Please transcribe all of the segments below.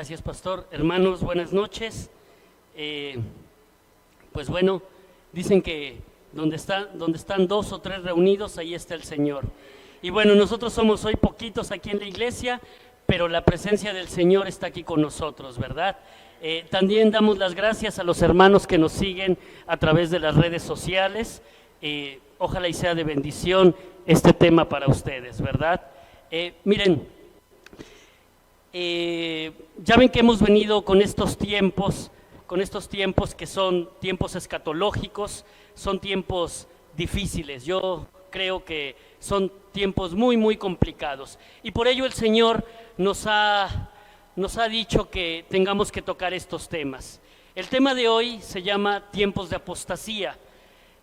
Gracias, pastor. Hermanos, buenas noches. Pues bueno, dicen que donde están dos o tres reunidos, ahí está el Señor. Y bueno, nosotros somos hoy poquitos aquí en la iglesia, pero la presencia del Señor está aquí con nosotros, ¿verdad? También damos las gracias a los hermanos que nos siguen a través de las redes sociales. Ojalá y sea de bendición este tema para ustedes, ¿verdad? Miren, ya ven que hemos venido con estos tiempos que son tiempos escatológicos, son tiempos difíciles. Yo creo que son tiempos muy, muy complicados. Y por ello el Señor nos ha dicho que tengamos que tocar estos temas. El tema de hoy se llama tiempos de apostasía.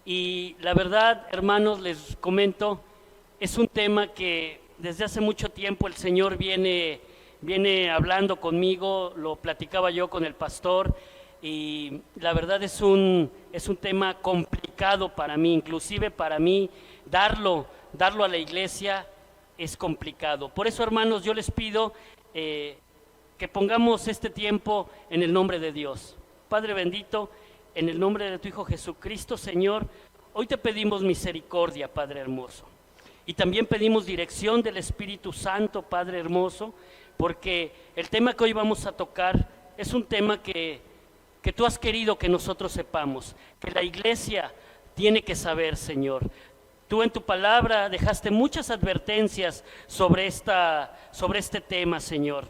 Y la verdad, hermanos, les comento, es un tema que desde hace mucho tiempo el Señor viene hablando conmigo, lo platicaba yo con el pastor, y la verdad es un tema complicado para mí, inclusive para mí darlo a la iglesia es complicado. Por eso, hermanos, yo les pido que pongamos este tiempo en el nombre de Dios. Padre bendito, en el nombre de tu Hijo Jesucristo, Señor, hoy te pedimos misericordia, Padre hermoso, y también pedimos dirección del Espíritu Santo, Padre hermoso, porque el tema que hoy vamos a tocar es un tema que tú has querido que nosotros sepamos, que la iglesia tiene que saber, Señor. Tú en tu palabra dejaste muchas advertencias sobre este tema, Señor.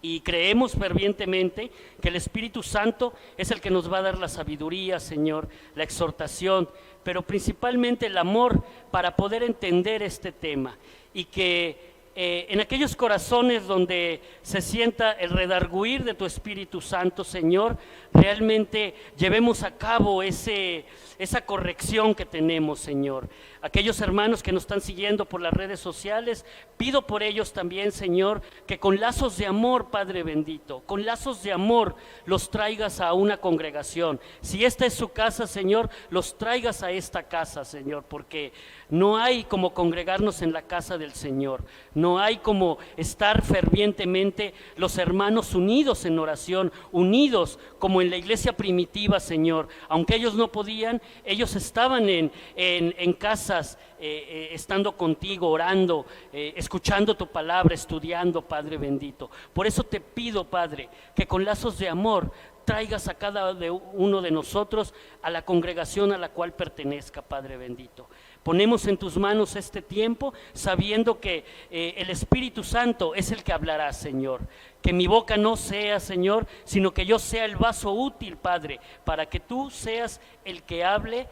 Y creemos fervientemente que el Espíritu Santo es el que nos va a dar la sabiduría, Señor, la exhortación, pero principalmente el amor para poder entender este tema. Y que en aquellos corazones donde se sienta el redarguir de tu Espíritu Santo, Señor, realmente llevemos a cabo esa corrección que tenemos, Señor. Aquellos hermanos que nos están siguiendo por las redes sociales, pido por ellos también, Señor, que con lazos de amor, Padre bendito, con lazos de amor los traigas a una congregación. Si esta es su casa, Señor, los traigas a esta casa, Señor, porque no hay como congregarnos en la casa del Señor, no hay como estar fervientemente los hermanos unidos en oración, unidos como en la iglesia primitiva, Señor. Aunque ellos no podían, ellos estaban en casas, estando contigo, orando, escuchando tu palabra, estudiando, Padre bendito. Por eso te pido, Padre, que con lazos de amor traigas a cada uno de nosotros a la congregación a la cual pertenezca, Padre bendito. Ponemos en tus manos este tiempo, sabiendo que el Espíritu Santo es el que hablará, Señor. Que mi boca no sea, Señor, sino que yo sea el vaso útil, Padre, para que tú seas el que hable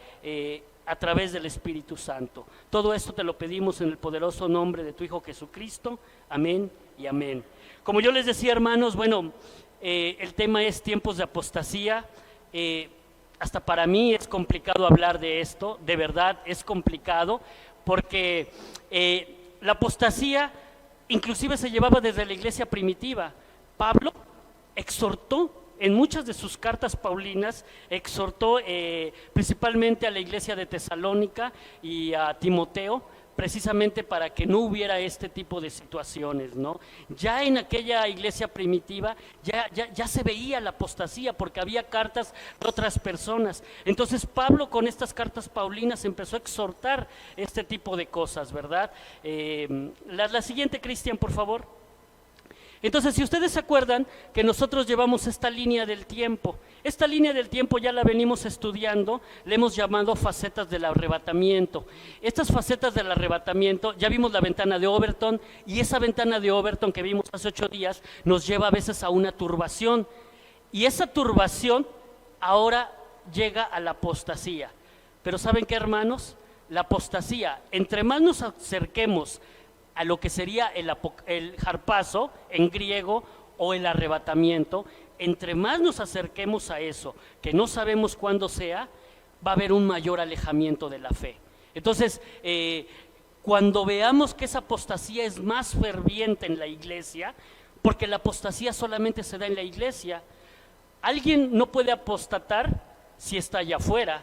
a través del Espíritu Santo. Todo esto te lo pedimos en el poderoso nombre de tu Hijo Jesucristo. Amén y amén. Como yo les decía, hermanos, bueno, el tema es tiempos de apostasía. Hasta para mí es complicado hablar de esto, de verdad es complicado, porque la apostasía inclusive se llevaba desde la iglesia primitiva. Pablo exhortó en muchas de sus cartas paulinas, exhortó principalmente a la iglesia de Tesalónica y a Timoteo, precisamente para que no hubiera este tipo de situaciones, ¿no? Ya en aquella iglesia primitiva ya se veía la apostasía, porque había cartas de otras personas. Entonces Pablo, con estas cartas paulinas, empezó a exhortar este tipo de cosas, ¿verdad? La siguiente, Cristian, por favor. Entonces, si ustedes se acuerdan que nosotros llevamos esta línea del tiempo ya la venimos estudiando, le hemos llamado facetas del arrebatamiento. Estas facetas del arrebatamiento, ya vimos la ventana de Overton, y esa ventana de Overton que vimos hace 8 días nos lleva a veces a una turbación, y esa turbación ahora llega a la apostasía. Pero ¿saben qué, hermanos? La apostasía, entre más nos acerquemos a lo que sería el harpazo en griego o el arrebatamiento, entre más nos acerquemos a eso, que no sabemos cuándo sea, va a haber un mayor alejamiento de la fe. Entonces, cuando veamos que esa apostasía es más ferviente en la iglesia, porque la apostasía solamente se da en la iglesia, alguien no puede apostatar si está allá afuera,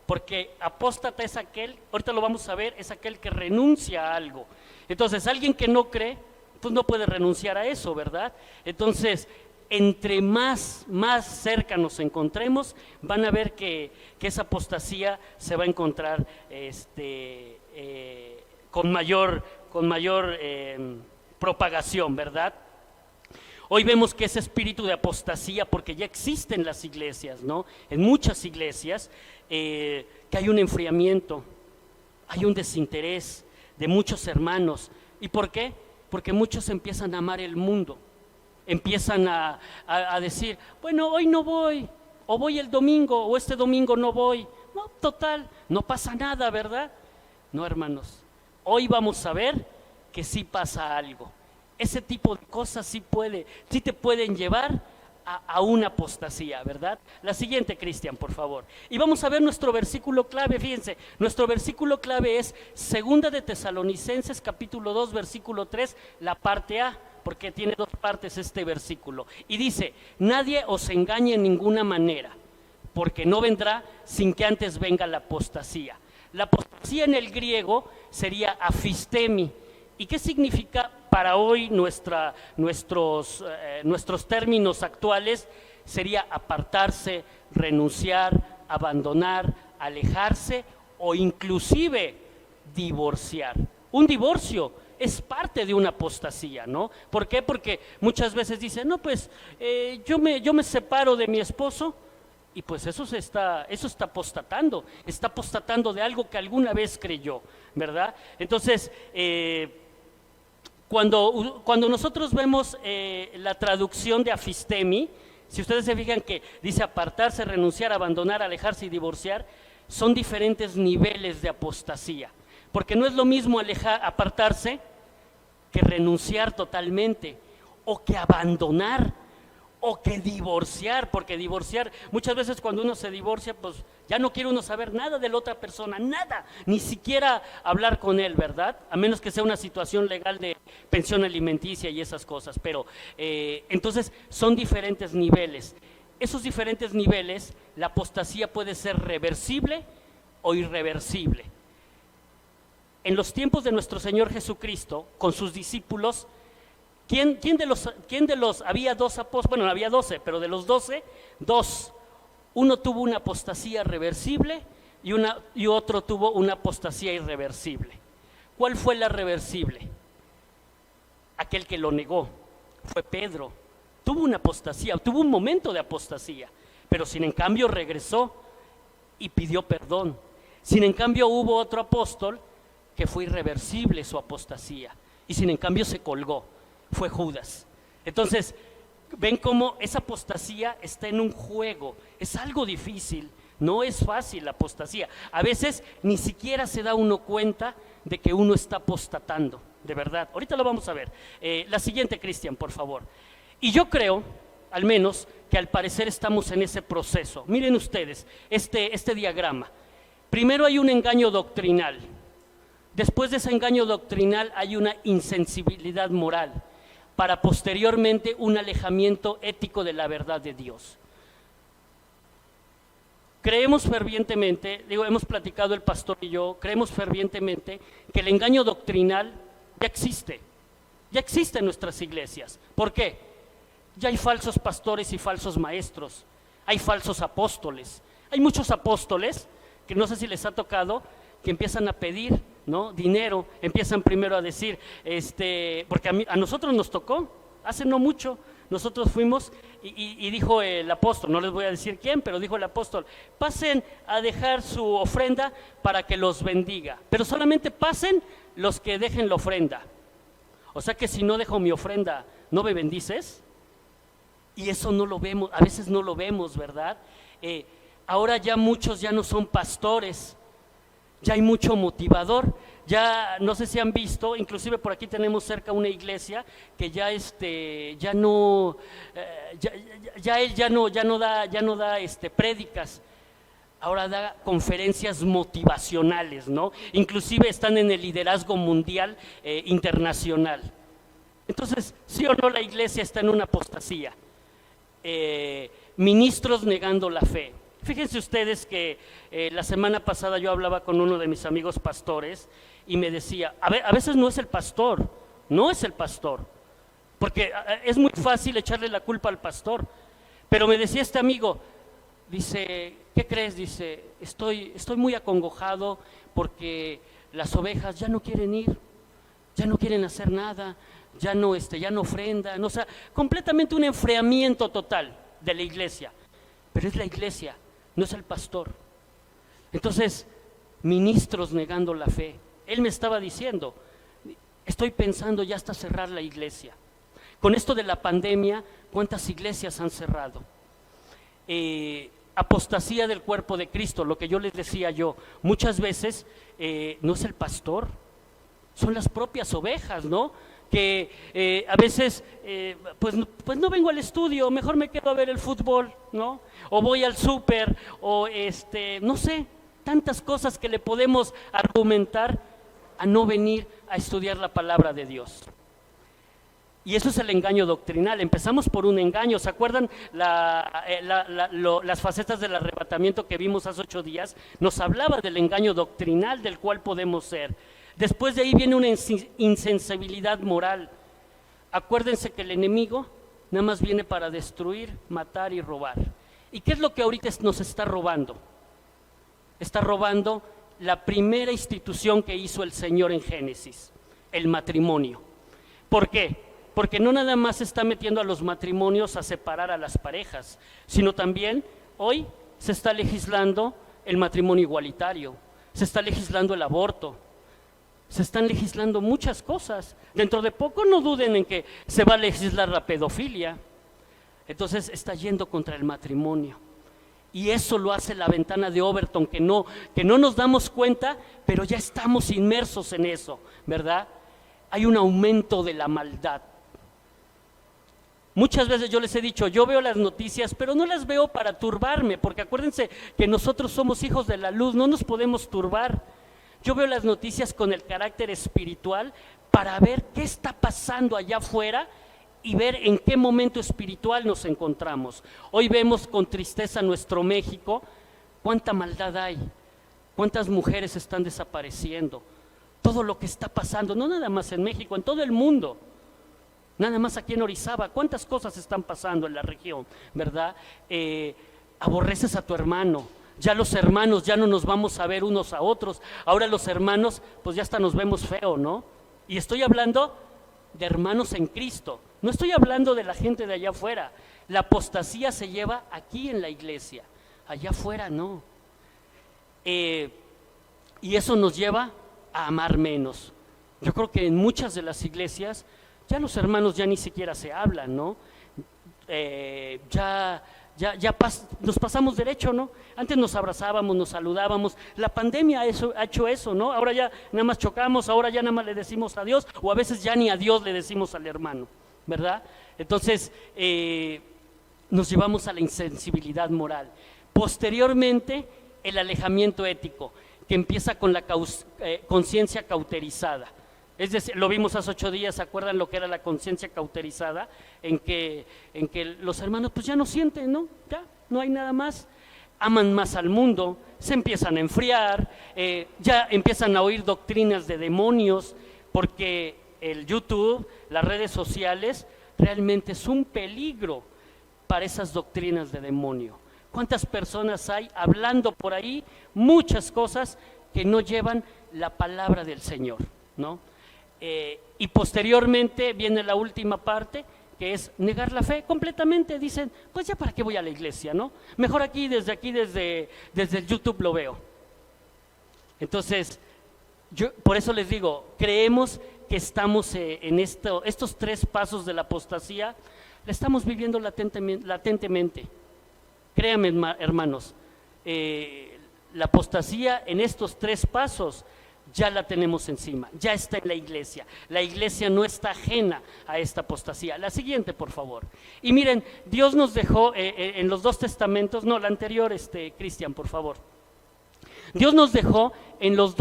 porque apóstata es aquel, ahorita lo vamos a ver, es aquel que renuncia a algo. Entonces, alguien que no cree, pues no puede renunciar a eso, ¿verdad? Entonces, entre más cerca nos encontremos, van a ver que esa apostasía se va a encontrar con mayor propagación, ¿verdad? Hoy vemos que ese espíritu de apostasía, porque ya existe en las iglesias, ¿no? En muchas iglesias, que hay un enfriamiento, hay un desinterés de muchos hermanos. ¿Y por qué? Porque muchos empiezan a amar el mundo, empiezan a decir, bueno, hoy no voy, o voy el domingo, o este domingo no voy. No, total, no pasa nada, ¿verdad? No, hermanos, hoy vamos a ver que sí pasa algo. Ese tipo de cosas sí te pueden llevar a una apostasía, ¿verdad? La siguiente, Cristian, por favor. Y vamos a ver nuestro versículo clave, fíjense, nuestro versículo clave es 2 de Tesalonicenses, capítulo 2, versículo 3, la parte A, porque tiene dos partes este versículo. Y dice, nadie os engañe en ninguna manera, porque no vendrá sin que antes venga la apostasía. La apostasía en el griego sería afistemi. ¿Y qué significa para hoy nuestros términos actuales? Sería apartarse, renunciar, abandonar, alejarse o inclusive divorciar. Un divorcio es parte de una apostasía, ¿no? ¿Por qué? Porque muchas veces dicen, no, pues yo me separo de mi esposo. Y pues eso está apostatando de algo que alguna vez creyó, ¿verdad? Entonces, cuando nosotros vemos la traducción de afistemi, si ustedes se fijan que dice apartarse, renunciar, abandonar, alejarse y divorciar, son diferentes niveles de apostasía, porque no es lo mismo apartarse que renunciar totalmente, o que abandonar, o que divorciar, porque divorciar, muchas veces cuando uno se divorcia, pues ya no quiere uno saber nada de la otra persona, nada, ni siquiera hablar con él, ¿verdad? A menos que sea una situación legal de pensión alimenticia y esas cosas, pero entonces son diferentes niveles. Esos diferentes niveles, la apostasía puede ser reversible o irreversible. En los tiempos de nuestro Señor Jesucristo, con sus discípulos, ¿Quién de los, había 2 apóstoles? Bueno, había 12, pero de los 12, 2. Uno tuvo una apostasía reversible y otro tuvo una apostasía irreversible. ¿Cuál fue la reversible? Aquel que lo negó, fue Pedro. Tuvo una apostasía, tuvo un momento de apostasía, pero sin en cambio regresó y pidió perdón. Sin en cambio hubo otro apóstol que fue irreversible su apostasía y sin en cambio se colgó. Fue Judas. Entonces, ven cómo esa apostasía está en un juego. Es algo difícil, no es fácil la apostasía. A veces ni siquiera se da uno cuenta de que uno está apostatando, de verdad. Ahorita lo vamos a ver. La siguiente, Cristian, por favor. Y yo creo, al menos, que al parecer estamos en ese proceso. Miren ustedes este diagrama. Primero hay un engaño doctrinal. Después de ese engaño doctrinal hay una insensibilidad moral, para posteriormente un alejamiento ético de la verdad de Dios. Creemos fervientemente, hemos platicado el pastor y yo, creemos fervientemente que el engaño doctrinal ya existe en nuestras iglesias. ¿Por qué? Ya hay falsos pastores y falsos maestros, hay falsos apóstoles, hay muchos apóstoles que no sé si les ha tocado, que empiezan a pedir, ¿no?, dinero, empiezan primero a decir, porque a nosotros nos tocó, hace no mucho, nosotros fuimos y dijo el apóstol, no les voy a decir quién, pero dijo el apóstol, pasen a dejar su ofrenda para que los bendiga, pero solamente pasen los que dejen la ofrenda. O sea que si no dejo mi ofrenda, ¿no me bendices? Y eso no lo vemos, a veces no lo vemos, ¿verdad? Ahora ya muchos ya no son pastores, ya hay mucho motivador. Ya no sé si han visto, inclusive por aquí tenemos cerca una iglesia que ya no da prédicas, ahora da conferencias motivacionales, ¿no? Inclusive están en el liderazgo mundial internacional. Entonces, ¿sí o no la iglesia está en una apostasía? Ministros negando la fe. Fíjense ustedes que la semana pasada yo hablaba con uno de mis amigos pastores y me decía, a veces no es el pastor, porque es muy fácil echarle la culpa al pastor. Pero me decía este amigo, dice, ¿qué crees? Dice, estoy muy acongojado porque las ovejas ya no quieren ir, ya no quieren hacer nada, ya no ofrendan, o sea, completamente un enfriamiento total de la iglesia. Pero es la iglesia, no es el pastor. Entonces, ministros negando la fe. Él me estaba diciendo, estoy pensando ya hasta cerrar la iglesia. Con esto de la pandemia, ¿cuántas iglesias han cerrado? Apostasía del cuerpo de Cristo, lo que yo les decía yo, muchas veces no es el pastor, son las propias ovejas, ¿no? Que a veces, pues no vengo al estudio, mejor me quedo a ver el fútbol, ¿no? O voy al súper, o no sé, tantas cosas que le podemos argumentar a no venir a estudiar la palabra de Dios. Y eso es el engaño doctrinal. Empezamos por un engaño. ¿Se acuerdan las facetas del arrebatamiento que vimos hace 8 días? Nos hablaba del engaño doctrinal del cual podemos ser. Después de ahí viene una insensibilidad moral. Acuérdense que el enemigo nada más viene para destruir, matar y robar. ¿Y qué es lo que ahorita nos está robando? Está robando la primera institución que hizo el Señor en Génesis, el matrimonio. ¿Por qué? Porque no nada más está metiendo a los matrimonios a separar a las parejas, sino también hoy se está legislando el matrimonio igualitario, se está legislando el aborto, se están legislando muchas cosas. Dentro de poco no duden en que se va a legislar la pedofilia. Entonces está yendo contra el matrimonio. Y eso lo hace la ventana de Overton, que no nos damos cuenta, pero ya estamos inmersos en eso, ¿verdad? Hay un aumento de la maldad. Muchas veces yo les he dicho, yo veo las noticias, pero no las veo para turbarme, porque acuérdense que nosotros somos hijos de la luz, no nos podemos turbar. Yo veo las noticias con el carácter espiritual para ver qué está pasando allá afuera y ver en qué momento espiritual nos encontramos. Hoy vemos con tristeza nuestro México, cuánta maldad hay, cuántas mujeres están desapareciendo, todo lo que está pasando, no nada más en México, en todo el mundo. Nada más aquí en Orizaba, cuántas cosas están pasando en la región, ¿verdad? Aborreces a tu hermano, ya los hermanos ya no nos vamos a ver unos a otros, ahora los hermanos pues ya hasta nos vemos feo, ¿no? Y estoy hablando de hermanos en Cristo, no estoy hablando de la gente de allá afuera. La apostasía se lleva aquí en la iglesia, allá afuera no. Y eso nos lleva a amar menos. Yo creo que en muchas de las iglesias ya los hermanos ya ni siquiera se hablan, ¿no? Nos pasamos derecho, ¿no? Antes nos abrazábamos, nos saludábamos. La pandemia ha hecho eso, ¿no? Ahora ya nada más chocamos, ahora ya nada más le decimos adiós, o a veces ya ni adiós le decimos al hermano, ¿verdad? Entonces, nos llevamos a la insensibilidad moral. Posteriormente, el alejamiento ético, que empieza con la conciencia cauterizada. Es decir, lo vimos hace 8 días, ¿se acuerdan lo que era la conciencia cauterizada? En que los hermanos pues ya no sienten, ¿no? Ya, no hay nada más. Aman más al mundo, se empiezan a enfriar, ya empiezan a oír doctrinas de demonios, porque el YouTube, las redes sociales, realmente es un peligro para esas doctrinas de demonio. ¿Cuántas personas hay hablando por ahí? Muchas cosas que no llevan la palabra del Señor, ¿no? Y posteriormente viene la última parte, que es negar la fe completamente. Dicen, pues ya para qué voy a la iglesia, ¿no? Mejor desde el YouTube lo veo. Entonces, yo por eso les digo, creemos que estamos en estos 3 pasos de la apostasía, la estamos viviendo latentemente. Créanme, hermanos, la apostasía en estos 3 pasos ya la tenemos encima, ya está en la iglesia. La iglesia no está ajena a esta apostasía. La siguiente, por favor. Y miren, Dios nos dejó en los 2 testamentos, no, la anterior, Cristian, por favor. Dios nos dejó en las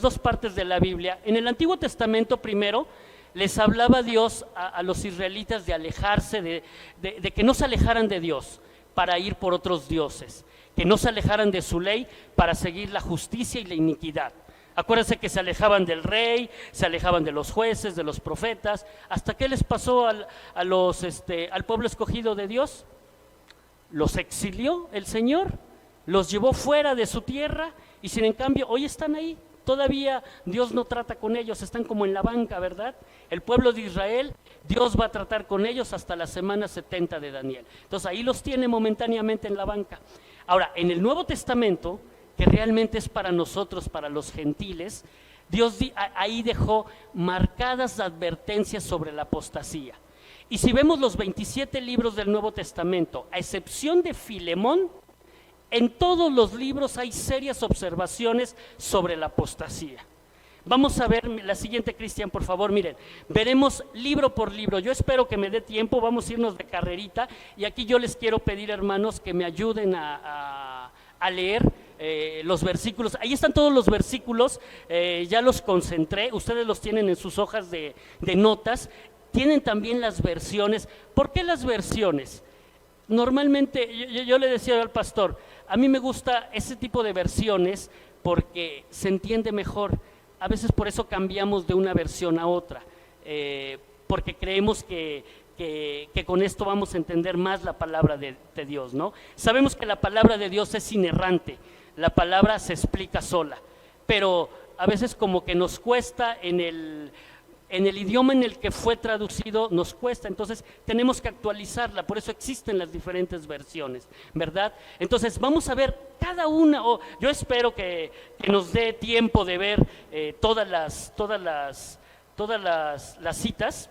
2 partes de la Biblia. En el Antiguo Testamento primero les hablaba Dios a los israelitas de alejarse, de que no se alejaran de Dios para ir por otros dioses, que no se alejaran de su ley para seguir la justicia y la iniquidad. Acuérdense que se alejaban del rey, se alejaban de los jueces, de los profetas. ¿Hasta qué les pasó al pueblo escogido de Dios? Los exilió el Señor, los llevó fuera de su tierra y sin en cambio hoy están ahí. Todavía Dios no trata con ellos, están como en la banca, ¿verdad? El pueblo de Israel, Dios va a tratar con ellos hasta la semana 70 de Daniel. Entonces ahí los tiene momentáneamente en la banca. Ahora, en el Nuevo Testamento, que realmente es para nosotros, para los gentiles, Dios ahí dejó marcadas advertencias sobre la apostasía. Y si vemos los 27 libros del Nuevo Testamento, a excepción de Filemón, en todos los libros hay serias observaciones sobre la apostasía. Vamos a ver la siguiente, Cristian, por favor, miren, veremos libro por libro. Yo espero que me dé tiempo, vamos a irnos de carrerita, y aquí yo les quiero pedir, hermanos, que me ayuden a leer los versículos. Ahí están todos los versículos, ya los concentré, ustedes los tienen en sus hojas de notas. Tienen también las versiones. ¿Por qué las versiones? Normalmente, yo le decía al pastor, a mí me gusta ese tipo de versiones porque se entiende mejor. A veces por eso cambiamos de una versión a otra, porque creemos que con esto vamos a entender más la palabra de Dios, ¿no? Sabemos que la palabra de Dios es inerrante, la palabra se explica sola, pero a veces como que nos cuesta en el idioma en el que fue traducido, nos cuesta, entonces tenemos que actualizarla, por eso existen las diferentes versiones, ¿verdad? Entonces vamos a ver cada una, yo espero que nos dé tiempo de ver todas las citas.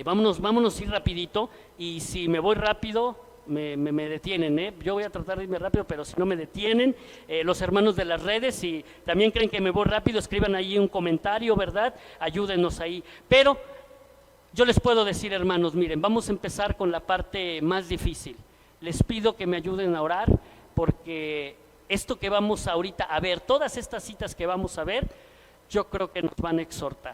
Vámonos ir rapidito, y si me voy rápido me detienen, yo voy a tratar de irme rápido, pero si no me detienen, los hermanos de las redes, si también creen que me voy rápido, escriban ahí un comentario, ¿verdad? Ayúdenos ahí. Pero yo les puedo decir, hermanos, miren, vamos a empezar con la parte más difícil. Les pido que me ayuden a orar, porque esto que vamos ahorita a ver, todas estas citas que vamos a ver, yo creo que nos van a exhortar.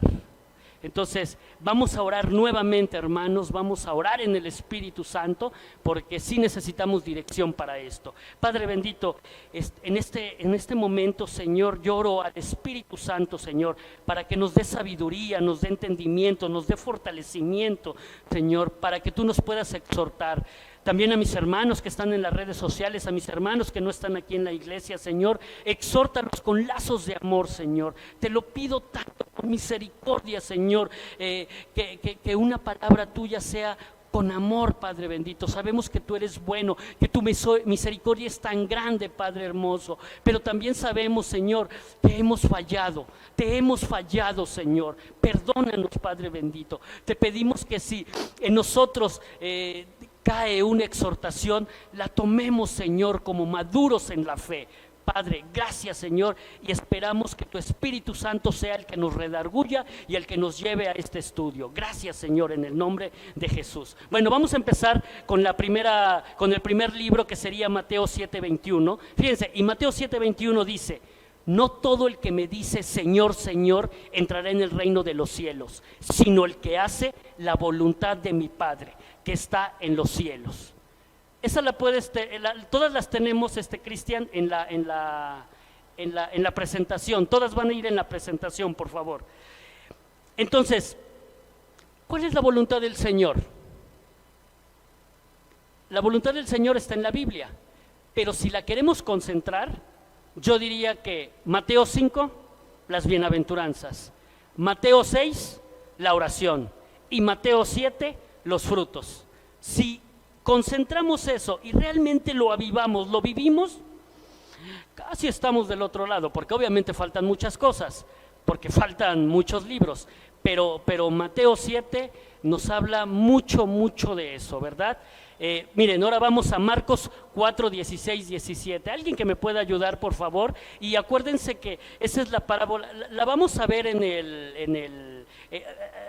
Entonces, vamos a orar nuevamente, hermanos, vamos a orar en el Espíritu Santo, porque sí necesitamos dirección para esto. Padre bendito, en este momento, Señor, lloro al Espíritu Santo, Señor, para que nos dé sabiduría, nos dé entendimiento, nos dé fortalecimiento, Señor, para que tú nos puedas exhortar. También a mis hermanos que están en las redes sociales, a mis hermanos que no están aquí en la iglesia, Señor, exhórtanos con lazos de amor, Señor. Te lo pido tanto con misericordia, Señor, que una palabra tuya sea con amor, Padre bendito. Sabemos que tú eres bueno, que tu misericordia es tan grande, Padre hermoso, pero también sabemos, Señor, que hemos fallado, te hemos fallado, Señor. Perdónanos, Padre bendito. Te pedimos que si en nosotros cae una exhortación, la tomemos, Señor, como maduros en la fe. Padre, gracias, Señor, y esperamos que tu Espíritu Santo sea el que nos redarguya y el que nos lleve a este estudio. Gracias, Señor, en el nombre de Jesús. Bueno, vamos a empezar con el primer libro, que sería Mateo 7:21. Fíjense, y Mateo 7:21 dice: no todo el que me dice Señor, Señor, entrará en el reino de los cielos, sino el que hace la voluntad de mi Padre que está en los cielos. Esa la puedes, todas las tenemos, Cristian, en la presentación. Todas van a ir en la presentación, por favor. Entonces, ¿cuál es la voluntad del Señor? La voluntad del Señor está en la Biblia, pero si la queremos concentrar, yo diría que Mateo 5, las bienaventuranzas, Mateo 6, la oración, y Mateo 7, los frutos. Si concentramos eso y realmente lo avivamos, lo vivimos, casi estamos del otro lado, porque obviamente faltan muchas cosas, porque faltan muchos libros, pero Mateo 7 nos habla mucho de eso, ¿verdad? Miren, ahora vamos a Marcos 4, 16, 17. Alguien que me pueda ayudar, por favor. Y acuérdense que esa es la parábola, la vamos a ver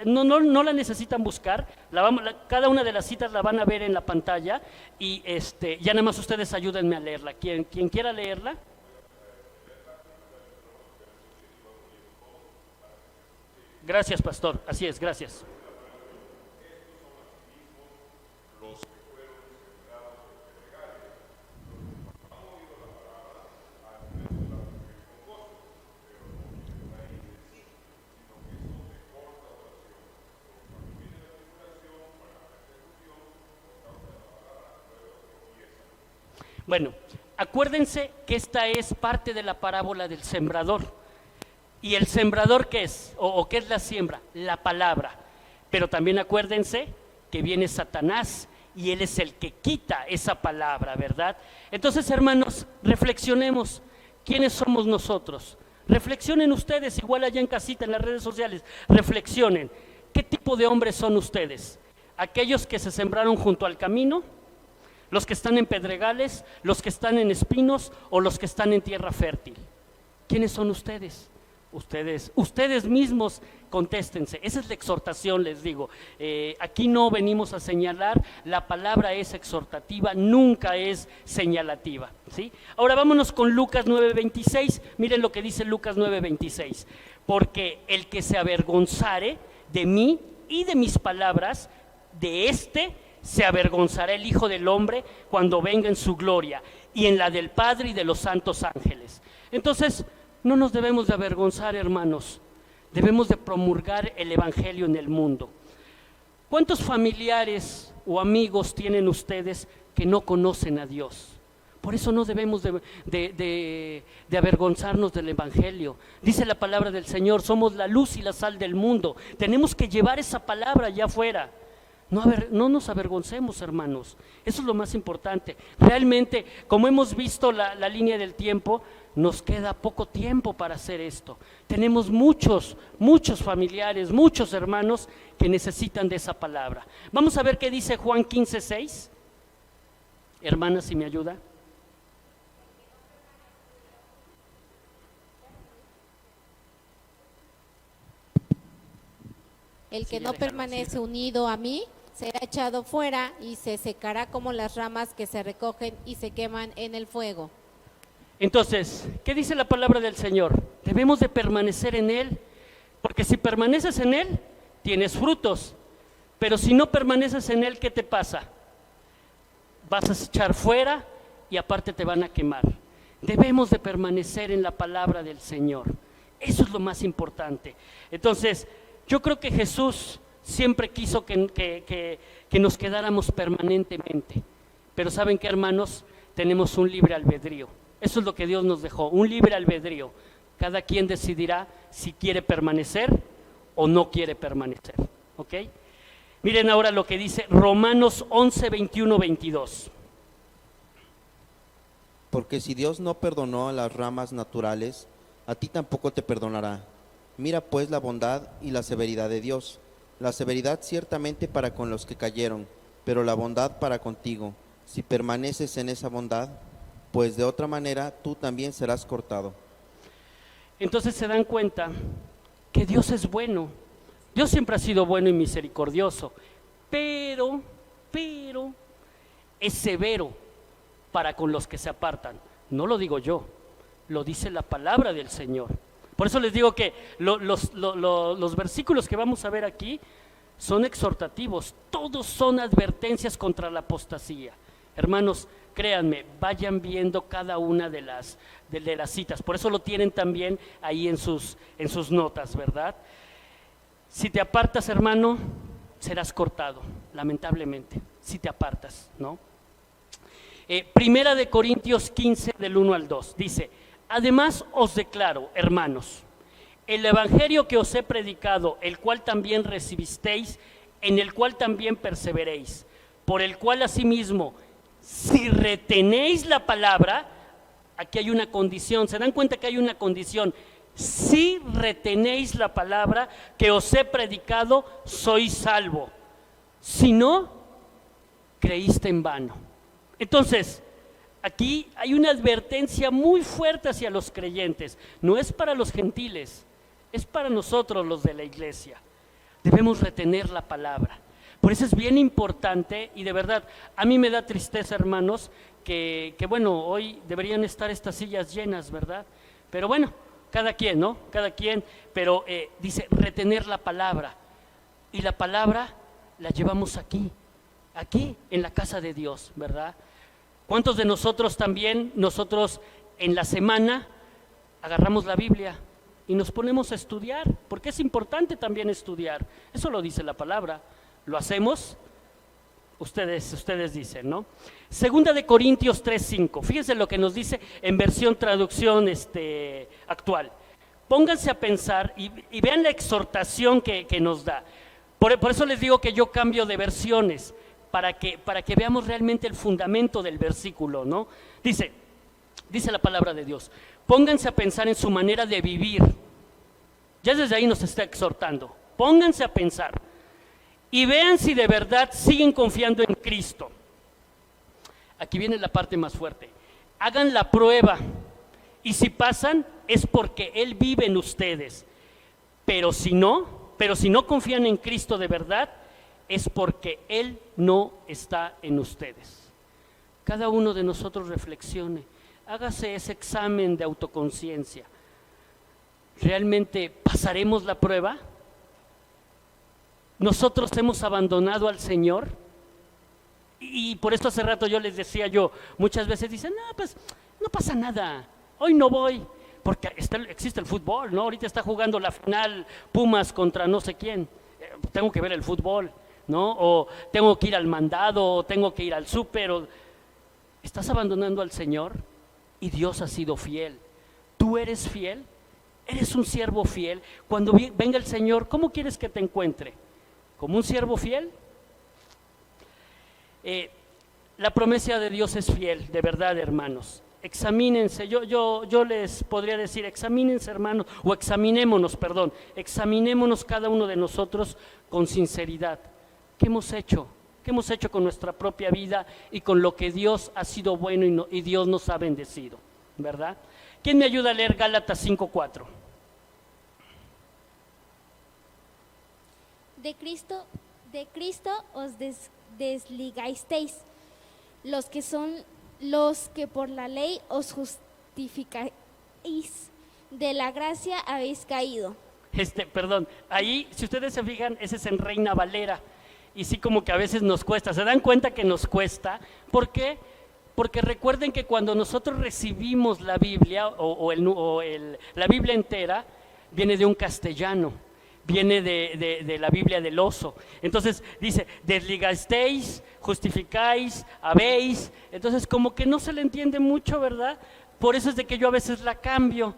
no la necesitan buscar, cada una de las citas la van a ver en la pantalla, y ya nada más ustedes ayúdenme a leerla. Quien quiera leerla. Gracias, pastor, así es, gracias. Bueno, acuérdense que esta es parte de la parábola del sembrador. ¿Y el sembrador qué es? ¿O qué es la siembra? La palabra. Pero también acuérdense que viene Satanás y él es el que quita esa palabra, ¿verdad? Entonces, hermanos, reflexionemos. ¿Quiénes somos nosotros? Reflexionen ustedes, igual allá en casita, en las redes sociales. Reflexionen. ¿Qué tipo de hombres son ustedes? ¿Aquellos que se sembraron junto al camino? ¿Los que están en pedregales? ¿Los que están en espinos? ¿O los que están en tierra fértil? ¿Quiénes son ustedes? Ustedes mismos contéstense. Esa es la exhortación, les digo. Aquí no venimos a señalar, la palabra es exhortativa, nunca es señalativa, ¿sí? Ahora vámonos con Lucas 9:26. Miren lo que dice Lucas 9:26. Porque el que se avergonzare de mí y de mis palabras, de se avergonzará el Hijo del Hombre cuando venga en su gloria y en la del Padre y de los santos ángeles. Entonces, no nos debemos de avergonzar, hermanos. Debemos de promulgar el Evangelio en el mundo. ¿Cuántos familiares o amigos tienen ustedes que no conocen a Dios? Por eso no debemos de avergonzarnos del Evangelio. Dice la palabra del Señor, somos la luz y la sal del mundo. Tenemos que llevar esa palabra allá afuera. No nos avergoncemos, hermanos. Eso es lo más importante. Realmente, como hemos visto la línea del tiempo, nos queda poco tiempo para hacer esto. Tenemos muchos familiares, muchos hermanos que necesitan de esa palabra. Vamos a ver qué dice Juan 15:6. Hermana, si me ayuda. El que no permanece unido a mí será echado fuera y se secará como las ramas que se recogen y se queman en el fuego. Entonces, ¿qué dice la palabra del Señor? Debemos de permanecer en Él, porque si permaneces en Él, tienes frutos, pero si no permaneces en Él, ¿qué te pasa? Vas a echar fuera y aparte te van a quemar. Debemos de permanecer en la palabra del Señor, eso es lo más importante. Entonces, yo creo que Jesús siempre quiso que nos quedáramos permanentemente, pero ¿saben qué, hermanos? Tenemos un libre albedrío. Eso es lo que Dios nos dejó, un libre albedrío. Cada quien decidirá si quiere permanecer o no quiere permanecer, ¿ok? Miren ahora lo que dice Romanos 11, 21, 22. Porque si Dios no perdonó a las ramas naturales, a ti tampoco te perdonará. Mira pues la bondad y la severidad de Dios. La severidad ciertamente para con los que cayeron, pero la bondad para contigo. Si permaneces en esa bondad, pues de otra manera tú también serás cortado. Entonces se dan cuenta que Dios es bueno. Dios siempre ha sido bueno y misericordioso, pero es severo para con los que se apartan. No lo digo yo, lo dice la palabra del Señor. Por eso les digo que los versículos que vamos a ver aquí son exhortativos, todos son advertencias contra la apostasía. Hermanos, créanme, vayan viendo cada una de las citas, por eso lo tienen también ahí en sus notas, ¿verdad? Si te apartas, hermano, serás cortado, lamentablemente, si te apartas, ¿no? Primera de Corintios 15, del 1 al 2, dice: además os declaro, hermanos, el evangelio que os he predicado, el cual también recibisteis, en el cual también perseveréis, por el cual asimismo, si retenéis la palabra, aquí hay una condición, ¿se dan cuenta que hay una condición? Si retenéis la palabra que os he predicado, sois salvo. Si no, creíste en vano. Entonces, aquí hay una advertencia muy fuerte hacia los creyentes. No es para los gentiles, es para nosotros los de la iglesia. Debemos retener la palabra. Por eso es bien importante, y de verdad, a mí me da tristeza, hermanos, que bueno, hoy deberían estar estas sillas llenas, ¿verdad? Pero bueno, cada quien, ¿no? Cada quien, pero dice retener la palabra. Y la palabra la llevamos aquí en la casa de Dios, ¿verdad? ¿Cuántos de nosotros también, en la semana, agarramos la Biblia y nos ponemos a estudiar? Porque es importante también estudiar, eso lo dice la palabra. ¿Lo hacemos? Ustedes dicen, ¿no? Segunda de Corintios 3:5. Fíjense lo que nos dice en versión traducción actual. Pónganse a pensar y vean la exhortación que nos da. Por eso les digo que yo cambio de versiones, para que veamos realmente el fundamento del versículo, ¿no? Dice la palabra de Dios, pónganse a pensar en su manera de vivir. Ya desde ahí nos está exhortando. Pónganse a pensar y vean si de verdad siguen confiando en Cristo. Aquí viene la parte más fuerte. Hagan la prueba y si pasan es porque Él vive en ustedes. Pero si no confían en Cristo de verdad, es porque Él no está en ustedes. Cada uno de nosotros reflexione, hágase ese examen de autoconciencia. ¿Realmente pasaremos la prueba? ¿Nosotros hemos abandonado al Señor? Y por esto hace rato yo les decía muchas veces dicen, no, pues no pasa nada, hoy no voy, porque existe el fútbol, ¿no? Ahorita está jugando la final Pumas contra no sé quién, tengo que ver el fútbol, ¿no? O tengo que ir al mandado, o tengo que ir al súper. ¿Estás abandonando al Señor? Y Dios ha sido fiel. ¿Tú eres fiel? ¿Eres un siervo fiel? Cuando venga el Señor, ¿cómo quieres que te encuentre? ¿Como un siervo fiel? La promesa de Dios es fiel, de verdad, hermanos. Examínense, yo les podría decir, examínense, hermanos, o examinémonos cada uno de nosotros con sinceridad. ¿Qué hemos hecho? ¿Qué hemos hecho con nuestra propia vida y con lo que Dios ha sido bueno y Dios nos ha bendecido? ¿Verdad? ¿Quién me ayuda a leer Gálatas 5:4? De Cristo os desligasteis, los que por la ley os justificáis, de la gracia habéis caído. Ahí, si ustedes se fijan, ese es en Reina Valera, y sí como que a veces nos cuesta, ¿se dan cuenta que nos cuesta? ¿Por qué? Porque recuerden que cuando nosotros recibimos la Biblia, la Biblia entera, viene de un castellano, viene de la Biblia del oso. Entonces dice, desligasteis, justificáis, habéis. Entonces como que no se le entiende mucho, ¿verdad? Por eso es de que yo a veces la cambio.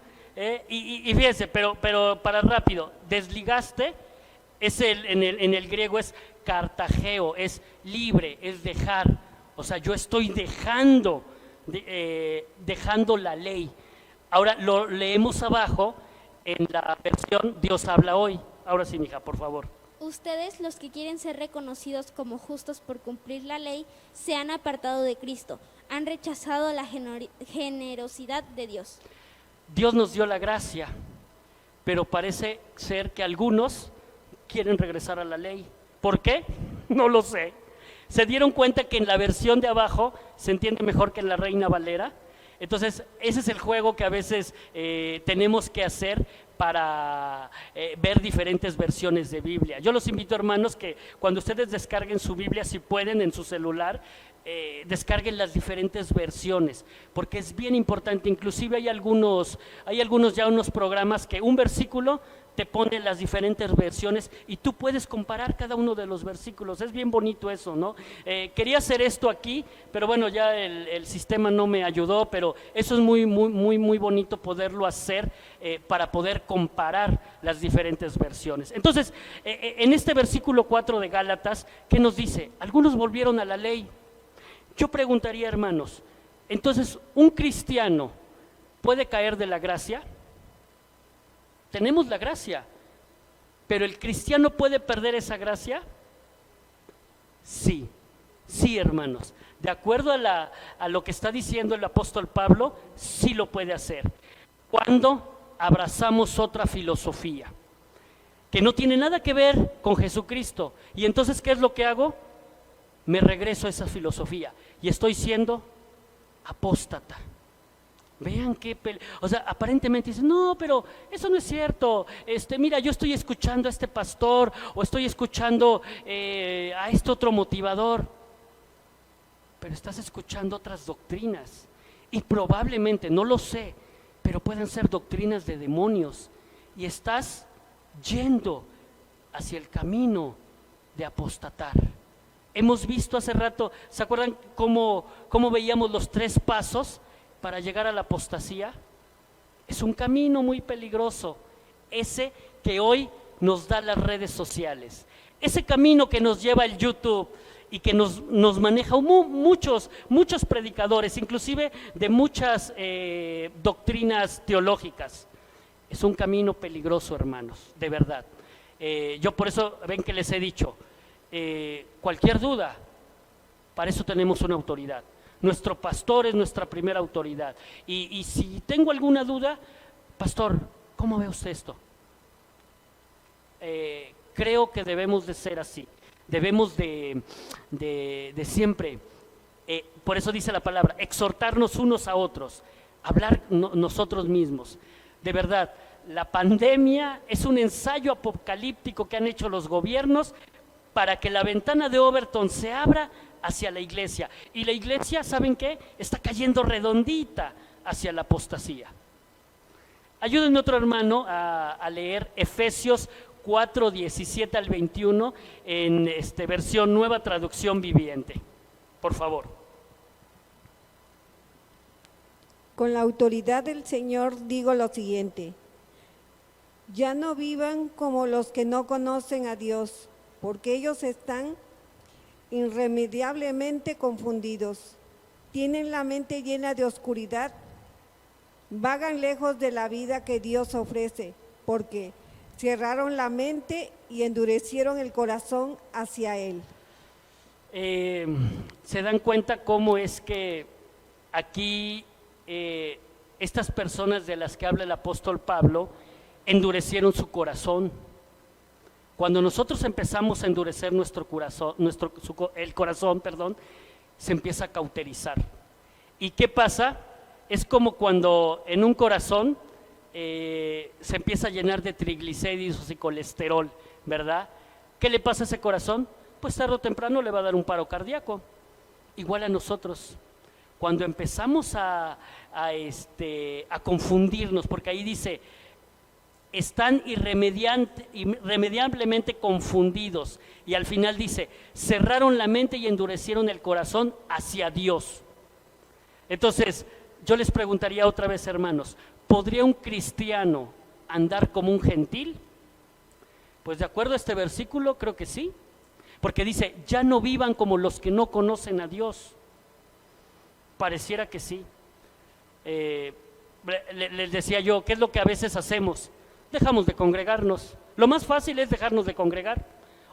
Y fíjense, pero para rápido, desligaste, en el griego es cartageo, es libre, es dejar. O sea, yo estoy dejando la ley. Ahora lo leemos abajo en la versión Dios habla hoy. Ahora sí, mija, por favor. Ustedes, los que quieren ser reconocidos como justos por cumplir la ley, se han apartado de Cristo, han rechazado la generosidad de Dios. Dios nos dio la gracia, pero parece ser que algunos quieren regresar a la ley. ¿Por qué? No lo sé. ¿Se dieron cuenta que en la versión de abajo se entiende mejor que en la Reina Valera? Entonces, ese es el juego que a veces tenemos que hacer para ver diferentes versiones de Biblia. Yo los invito, hermanos, que cuando ustedes descarguen su Biblia, si pueden, en su celular, descarguen las diferentes versiones, porque es bien importante. Inclusive hay algunos ya unos programas que un versículo te pone las diferentes versiones y tú puedes comparar cada uno de los versículos. Es bien bonito eso, ¿no? Quería hacer esto aquí, pero bueno, ya el sistema no me ayudó, pero eso es muy, muy, muy, muy bonito poderlo hacer para poder comparar las diferentes versiones. Entonces, en este versículo 4 de Gálatas, ¿qué nos dice? Algunos volvieron a la ley. Yo preguntaría, hermanos, entonces, ¿un cristiano puede caer de la gracia? Tenemos la gracia, pero ¿el cristiano puede perder esa gracia? Sí, hermanos. De acuerdo a lo que está diciendo el apóstol Pablo, sí lo puede hacer. Cuando abrazamos otra filosofía, que no tiene nada que ver con Jesucristo. Y entonces, ¿qué es lo que hago? Me regreso a esa filosofía y estoy siendo apóstata. Vean qué o sea, aparentemente dicen, no, pero eso no es cierto. Mira, yo estoy escuchando a este pastor o estoy escuchando a este otro motivador, pero estás escuchando otras doctrinas y probablemente, no lo sé, pero pueden ser doctrinas de demonios y estás yendo hacia el camino de apostatar. Hemos visto hace rato, ¿se acuerdan cómo veíamos los 3 pasos para llegar a la apostasía? Es un camino muy peligroso, ese que hoy nos da las redes sociales, ese camino que nos lleva el YouTube y que nos maneja muchos predicadores, inclusive de muchas doctrinas teológicas. Es un camino peligroso, hermanos, de verdad. Yo por eso ven que les he dicho, cualquier duda, para eso tenemos una autoridad. Nuestro pastor es nuestra primera autoridad. Y si tengo alguna duda, pastor, ¿cómo ve usted esto? Creo que debemos de ser así. Debemos de siempre, por eso dice la palabra, exhortarnos unos a otros, hablar nosotros mismos. De verdad, la pandemia es un ensayo apocalíptico que han hecho los gobiernos para que la ventana de Overton se abra hacia la iglesia. Y la iglesia, ¿saben qué? Está cayendo redondita hacia la apostasía. Ayúdenme otro hermano a leer Efesios 4, 17 al 21 en versión Nueva Traducción Viviente. Por favor. Con la autoridad del Señor digo lo siguiente: ya no vivan como los que no conocen a Dios, porque ellos están irremediablemente confundidos, tienen la mente llena de oscuridad, vagan lejos de la vida que Dios ofrece, porque cerraron la mente y endurecieron el corazón hacia Él. ¿Se dan cuenta cómo es que aquí estas personas de las que habla el apóstol Pablo endurecieron su corazón? Cuando nosotros empezamos a endurecer nuestro corazón, el corazón, se empieza a cauterizar. ¿Y qué pasa? Es como cuando en un corazón se empieza a llenar de triglicéridos y colesterol, ¿verdad? ¿Qué le pasa a ese corazón? Pues tarde o temprano le va a dar un paro cardíaco. Igual a nosotros. Cuando empezamos a confundirnos, porque ahí dice, están irremediablemente confundidos, y al final dice, cerraron la mente y endurecieron el corazón hacia Dios. Entonces, yo les preguntaría otra vez, hermanos, ¿podría un cristiano andar como un gentil? Pues de acuerdo a este versículo, creo que sí, porque dice, ya no vivan como los que no conocen a Dios. Pareciera que sí. Les decía yo, ¿qué es lo que a veces hacemos? Dejamos de congregarnos. Lo más fácil es dejarnos de congregar,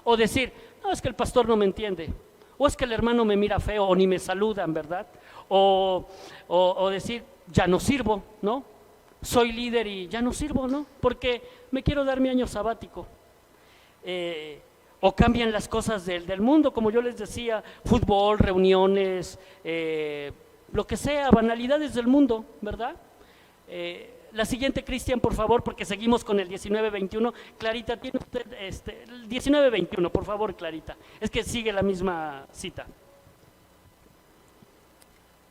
o decir, no, es que el pastor no me entiende, o es que el hermano me mira feo, o ni me saludan, ¿verdad? O decir, ya no sirvo, ¿no? Soy líder y ya no sirvo, ¿no? Porque me quiero dar mi año sabático. O cambian las cosas del mundo, como yo les decía, fútbol, reuniones, lo que sea, banalidades del mundo, ¿verdad? La siguiente, Cristian, por favor, porque seguimos con el 19-21. Clarita, ¿tiene usted el 19-21, por favor, Clarita? Es que sigue la misma cita.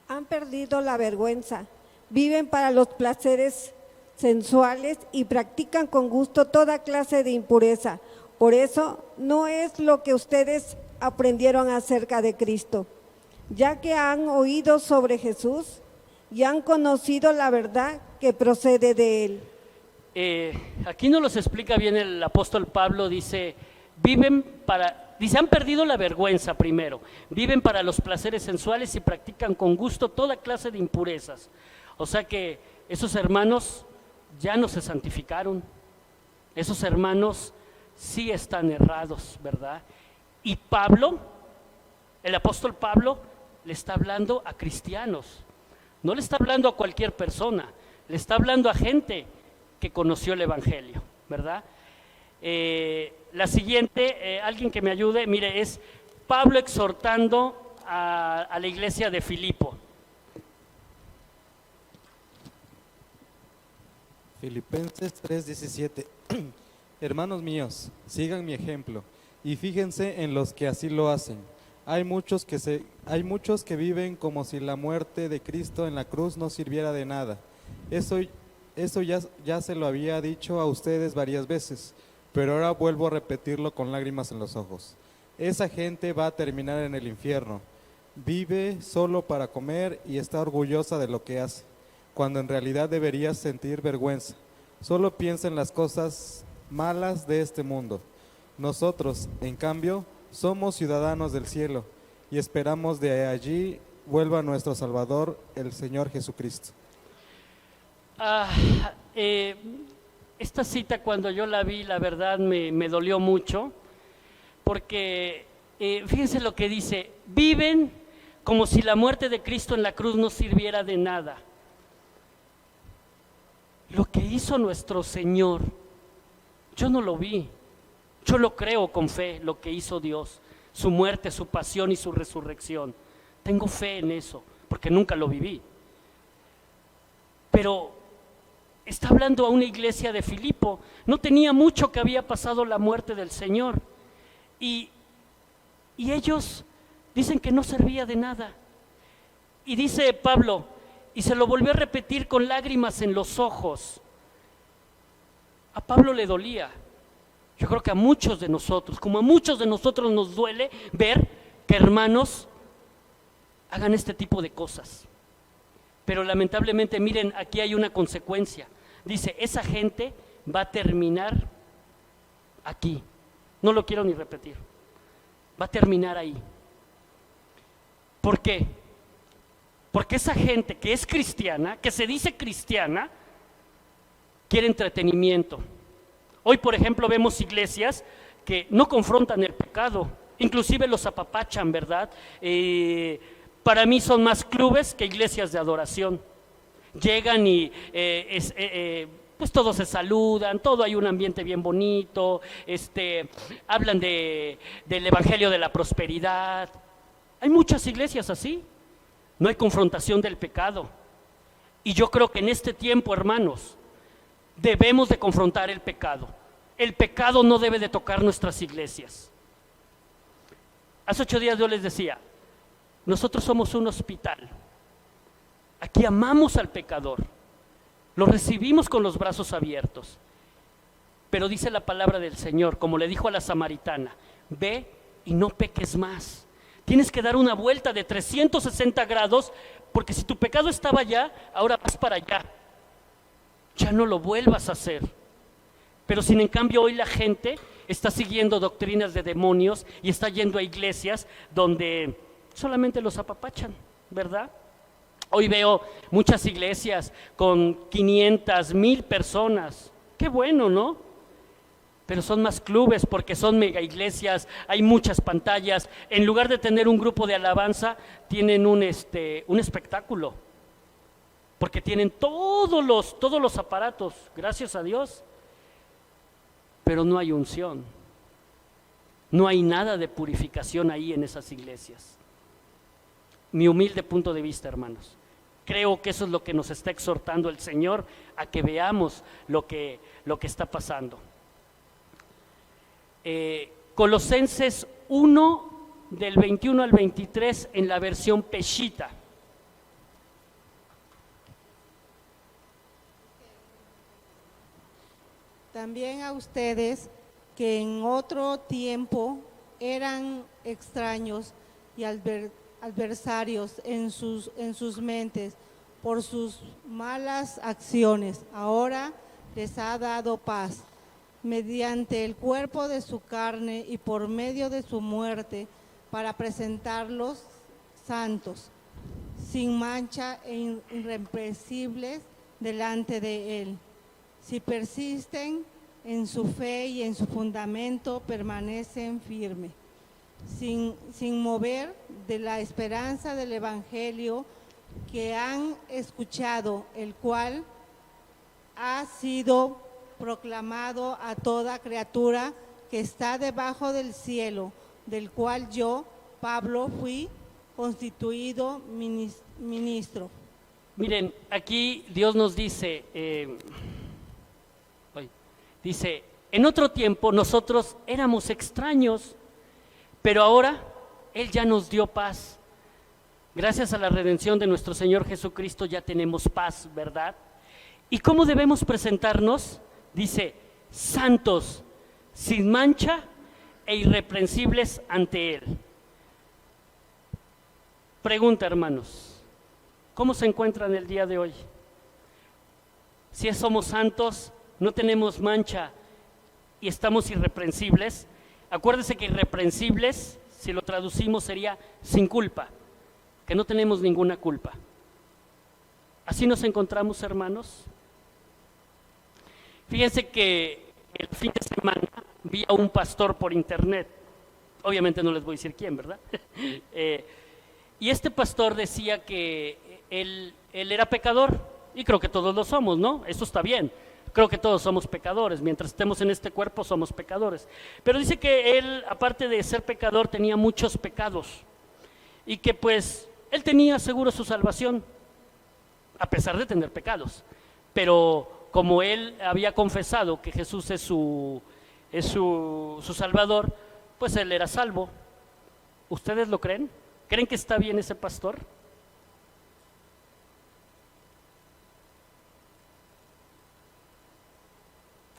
Han perdido la vergüenza, viven para los placeres sensuales y practican con gusto toda clase de impureza. Por eso no es lo que ustedes aprendieron acerca de Cristo, ya que han oído sobre Jesús y han conocido la verdad que procede de Él. Aquí nos los explica bien el apóstol Pablo, dice, han perdido la vergüenza primero, viven para los placeres sensuales y practican con gusto toda clase de impurezas. O sea que esos hermanos ya no se santificaron, esos hermanos sí están errados, ¿verdad? Y Pablo, el apóstol Pablo, le está hablando a cristianos, no le está hablando a cualquier persona, le está hablando a gente que conoció el evangelio, ¿verdad? La siguiente, alguien que me ayude, mire, es Pablo exhortando a la iglesia de Filipo. Filipenses 3:17. Hermanos míos, sigan mi ejemplo y fíjense en los que así lo hacen. Hay muchos que viven como si la muerte de Cristo en la cruz no sirviera de nada. Eso ya se lo había dicho a ustedes varias veces, pero ahora vuelvo a repetirlo con lágrimas en los ojos. Esa gente va a terminar en el infierno. Vive solo para comer y está orgullosa de lo que hace, cuando en realidad deberías sentir vergüenza. Solo piensa en las cosas malas de este mundo. Nosotros, en cambio, somos ciudadanos del cielo y esperamos de allí vuelva nuestro Salvador, el Señor Jesucristo. Esta cita, cuando yo la vi, la verdad me dolió mucho, porque fíjense lo que dice: viven como si la muerte de Cristo en la cruz no sirviera de nada. Lo que hizo nuestro Señor, yo no lo vi, yo lo creo con fe, lo que hizo Dios, su muerte, su pasión y su resurrección. Tengo fe en eso, porque nunca lo viví. Pero está hablando a una iglesia de Filipo, no tenía mucho que había pasado la muerte del Señor, y ellos dicen que no servía de nada. Y dice Pablo, y se lo volvió a repetir con lágrimas en los ojos. A Pablo le dolía. Yo creo que a muchos de nosotros, como a muchos de nosotros nos duele ver que hermanos hagan este tipo de cosas. Pero lamentablemente, miren, aquí hay una consecuencia. Dice, esa gente va a terminar aquí. No lo quiero ni repetir. Va a terminar ahí. ¿Por qué? Porque esa gente que es cristiana, que se dice cristiana, quiere entretenimiento. Hoy, por ejemplo, vemos iglesias que no confrontan el pecado, inclusive los apapachan, ¿verdad? Para mí son más clubes que iglesias de adoración. Llegan y pues todos se saludan, todo hay un ambiente bien bonito, hablan del evangelio de la prosperidad. Hay muchas iglesias así, no hay confrontación del pecado. Y yo creo que en este tiempo, hermanos, debemos de confrontar el pecado. El pecado no debe de tocar nuestras iglesias. Hace 8 días yo les decía, nosotros somos un hospital. Aquí amamos al pecador, lo recibimos con los brazos abiertos. Pero dice la palabra del Señor, como le dijo a la samaritana, ve y no peques más. Tienes que dar una vuelta de 360 grados, porque si tu pecado estaba allá, ahora vas para allá. Ya no lo vuelvas a hacer. Pero sin en cambio hoy la gente está siguiendo doctrinas de demonios y está yendo a iglesias donde solamente los apapachan, ¿verdad? Hoy veo muchas iglesias con 500, 1000 personas. Qué bueno, ¿no? Pero son más clubes porque son mega iglesias, hay muchas pantallas. En lugar de tener un grupo de alabanza, tienen un espectáculo. Porque tienen todos los aparatos, gracias a Dios. Pero no hay unción. No hay nada de purificación ahí en esas iglesias. Mi humilde punto de vista, hermanos. Creo que eso es lo que nos está exhortando el Señor, a que veamos lo que está pasando. Colosenses 1, del 21 al 23, en la versión Peshitta. También a ustedes, que en otro tiempo eran extraños y adversarios en sus mentes por sus malas acciones, ahora les ha dado paz mediante el cuerpo de su carne y por medio de su muerte, para presentarlos santos, sin mancha e irreprensibles delante de Él. Si persisten en su fe y en su fundamento, permanecen firmes, sin mover de la esperanza del Evangelio que han escuchado, el cual ha sido proclamado a toda criatura que está debajo del cielo, del cual yo, Pablo, fui constituido ministro. Miren, aquí Dios nos dice, en otro tiempo nosotros éramos extraños, pero ahora Él ya nos dio paz. Gracias a la redención de nuestro Señor Jesucristo ya tenemos paz, ¿verdad? ¿Y cómo debemos presentarnos? Dice, santos, sin mancha e irreprensibles ante Él. Pregunta, hermanos, ¿cómo se encuentran el día de hoy? Si somos santos, no tenemos mancha y estamos irreprensibles. Acuérdense que irreprensibles, si lo traducimos, sería sin culpa, que no tenemos ninguna culpa. ¿Así nos encontramos, hermanos? Fíjense que el fin de semana vi a un pastor por internet. Obviamente no les voy a decir quién, ¿verdad? Y este pastor decía que él era pecador, y creo que todos lo somos, ¿no? Eso está bien. Creo que todos somos pecadores, mientras estemos en este cuerpo somos pecadores. Pero dice que él, aparte de ser pecador, tenía muchos pecados y que pues él tenía seguro su salvación, a pesar de tener pecados. Pero como él había confesado que Jesús es su Salvador, pues él era salvo. ¿Ustedes lo creen? ¿Creen que está bien ese pastor?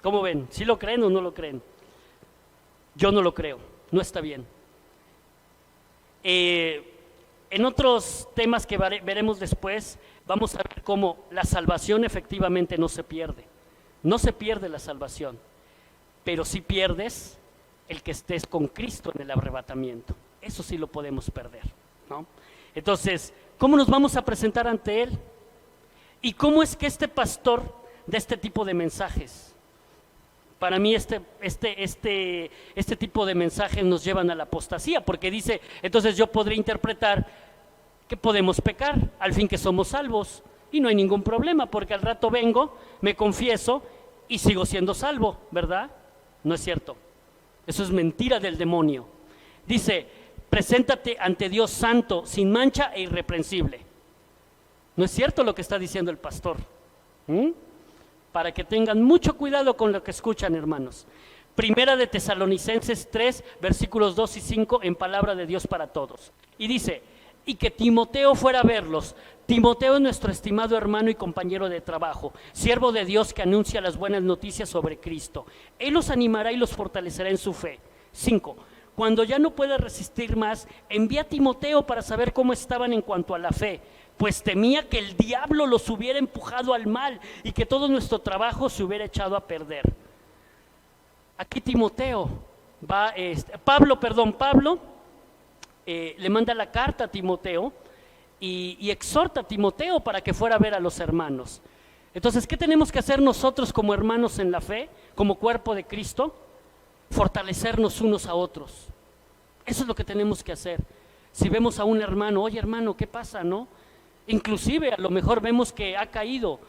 ¿Cómo ven? ¿Sí lo creen o no lo creen? Yo no lo creo, no está bien. En otros temas que veremos después, vamos a ver cómo la salvación efectivamente no se pierde. No se pierde la salvación, pero sí pierdes el que estés con Cristo en el arrebatamiento. Eso sí lo podemos perder, ¿no? Entonces, ¿cómo nos vamos a presentar ante Él? ¿Y cómo es que este pastor da este tipo de mensajes? Para mí este tipo de mensajes nos llevan a la apostasía, porque dice, entonces yo podría interpretar que podemos pecar, al fin que somos salvos, y no hay ningún problema, porque al rato vengo, me confieso y sigo siendo salvo, ¿verdad? No es cierto, eso es mentira del demonio. Dice, preséntate ante Dios santo, sin mancha e irreprensible. No es cierto lo que está diciendo el pastor. Para que tengan mucho cuidado con lo que escuchan, hermanos. Primera de Tesalonicenses 3, versículos 2 y 5, en palabra de Dios para todos. Y dice, y que Timoteo fuera a verlos. Timoteo es nuestro estimado hermano y compañero de trabajo, siervo de Dios que anuncia las buenas noticias sobre Cristo. Él los animará y los fortalecerá en su fe. 5. Cuando ya no pueda resistir más, envía a Timoteo para saber cómo estaban en cuanto a la fe, pues temía que el diablo los hubiera empujado al mal y que todo nuestro trabajo se hubiera echado a perder. Aquí Timoteo va, Pablo le manda la carta a Timoteo y exhorta a Timoteo para que fuera a ver a los hermanos. Entonces, ¿qué tenemos que hacer nosotros como hermanos en la fe, como cuerpo de Cristo? Fortalecernos unos a otros. Eso es lo que tenemos que hacer. Si vemos a un hermano, oye hermano, ¿qué pasa, no? Inclusive a lo mejor vemos que ha caído,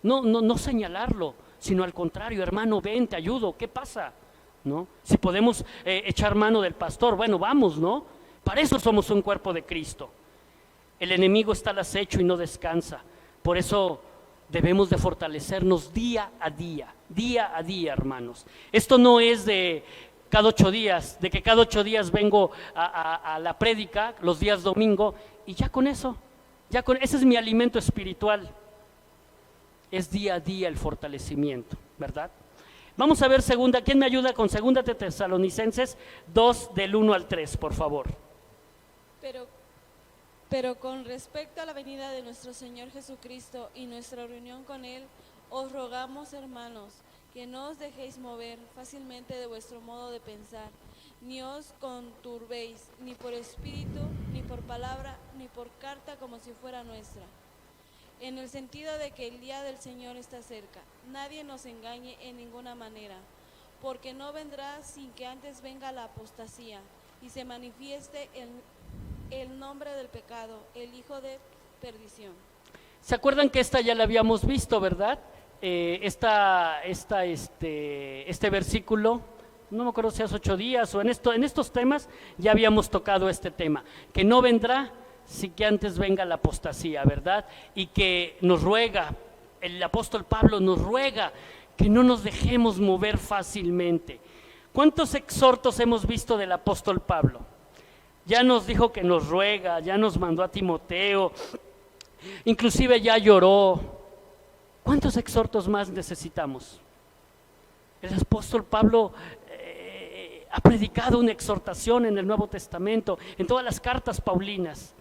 no señalarlo, sino al contrario, hermano, ven, te ayudo, ¿qué pasa? ¿No? Si podemos echar mano del pastor, bueno, vamos, ¿no? Para eso somos un cuerpo de Cristo. El enemigo está al acecho y no descansa, por eso debemos de fortalecernos día a día, hermanos. Esto no es de cada 8 días, de que cada 8 días vengo a la prédica, los días domingo, y ya con eso. Ese es mi alimento espiritual, es día a día el fortalecimiento, ¿verdad? Vamos a ver ¿quién me ayuda con segunda de Tesalonicenses 2 del 1 al 3, por favor? Pero con respecto a la venida de nuestro Señor Jesucristo y nuestra reunión con Él, os rogamos, hermanos, que no os dejéis mover fácilmente de vuestro modo de pensar, ni os conturbéis, ni por espíritu, ni por palabra, ni por carta como si fuera nuestra, en el sentido de que el día del Señor está cerca. Nadie nos engañe en ninguna manera, porque no vendrá sin que antes venga la apostasía y se manifieste el nombre del pecado, el hijo de perdición. ¿Se acuerdan que esta ya la habíamos visto, verdad? Este versículo, no me acuerdo si hace 8 días o en estos temas ya habíamos tocado este tema, que no vendrá sin que antes venga la apostasía, ¿verdad? Y que nos ruega, el apóstol Pablo nos ruega que no nos dejemos mover fácilmente. ¿Cuántos exhortos hemos visto del apóstol Pablo? Ya nos dijo que nos ruega, ya nos mandó a Timoteo, inclusive ya lloró. ¿Cuántos exhortos más necesitamos? El apóstol Pablo ha predicado una exhortación en el Nuevo Testamento, en todas las cartas paulinas.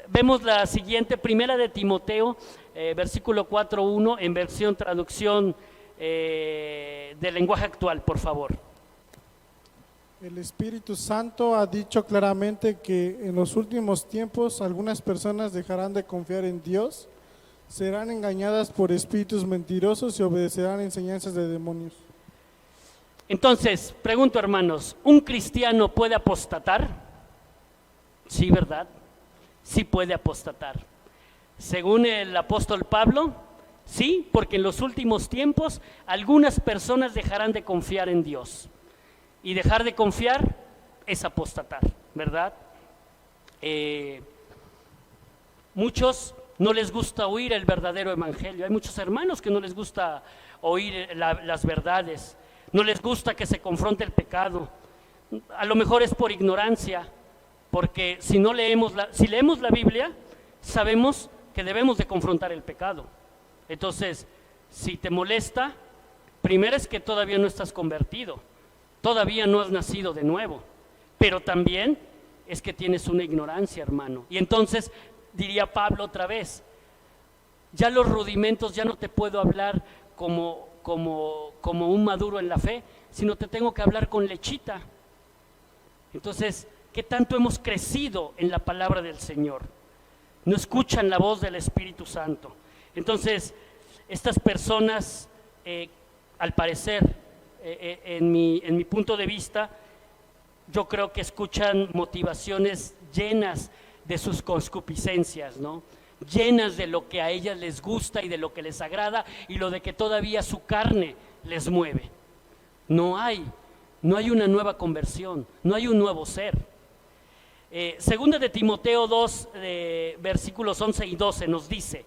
Vemos la siguiente, primera de Timoteo, versículo 4:1, en versión traducción del lenguaje actual, por favor. El Espíritu Santo ha dicho claramente que en los últimos tiempos algunas personas dejarán de confiar en Dios, serán engañadas por espíritus mentirosos y obedecerán enseñanzas de demonios. Entonces, pregunto, hermanos, ¿un cristiano puede apostatar? Sí, ¿verdad? Sí puede apostatar. Según el apóstol Pablo, sí, porque en los últimos tiempos algunas personas dejarán de confiar en Dios. Y dejar de confiar es apostatar, ¿verdad? Muchos no les gusta oír el verdadero evangelio. Hay muchos hermanos que no les gusta oír las verdades. No les gusta que se confronte el pecado. A lo mejor es por ignorancia, porque si leemos la Biblia, sabemos que debemos de confrontar el pecado. Entonces, si te molesta, primero es que todavía no estás convertido, todavía no has nacido de nuevo, pero también es que tienes una ignorancia, hermano. Y entonces, diría Pablo otra vez, ya los rudimentos, ya no te puedo hablar como un maduro en la fe, sino te tengo que hablar con lechita. Entonces, ¿qué tanto hemos crecido en la palabra del Señor? No escuchan la voz del Espíritu Santo. Entonces, estas personas, al parecer, en mi punto de vista, yo creo que escuchan motivaciones llenas de sus concupiscencias, ¿no? Llenas de lo que a ellas les gusta y de lo que les agrada y lo de que todavía su carne les mueve. No hay una nueva conversión, no hay un nuevo ser. Segunda de Timoteo 2, versículos 11 y 12 nos dice: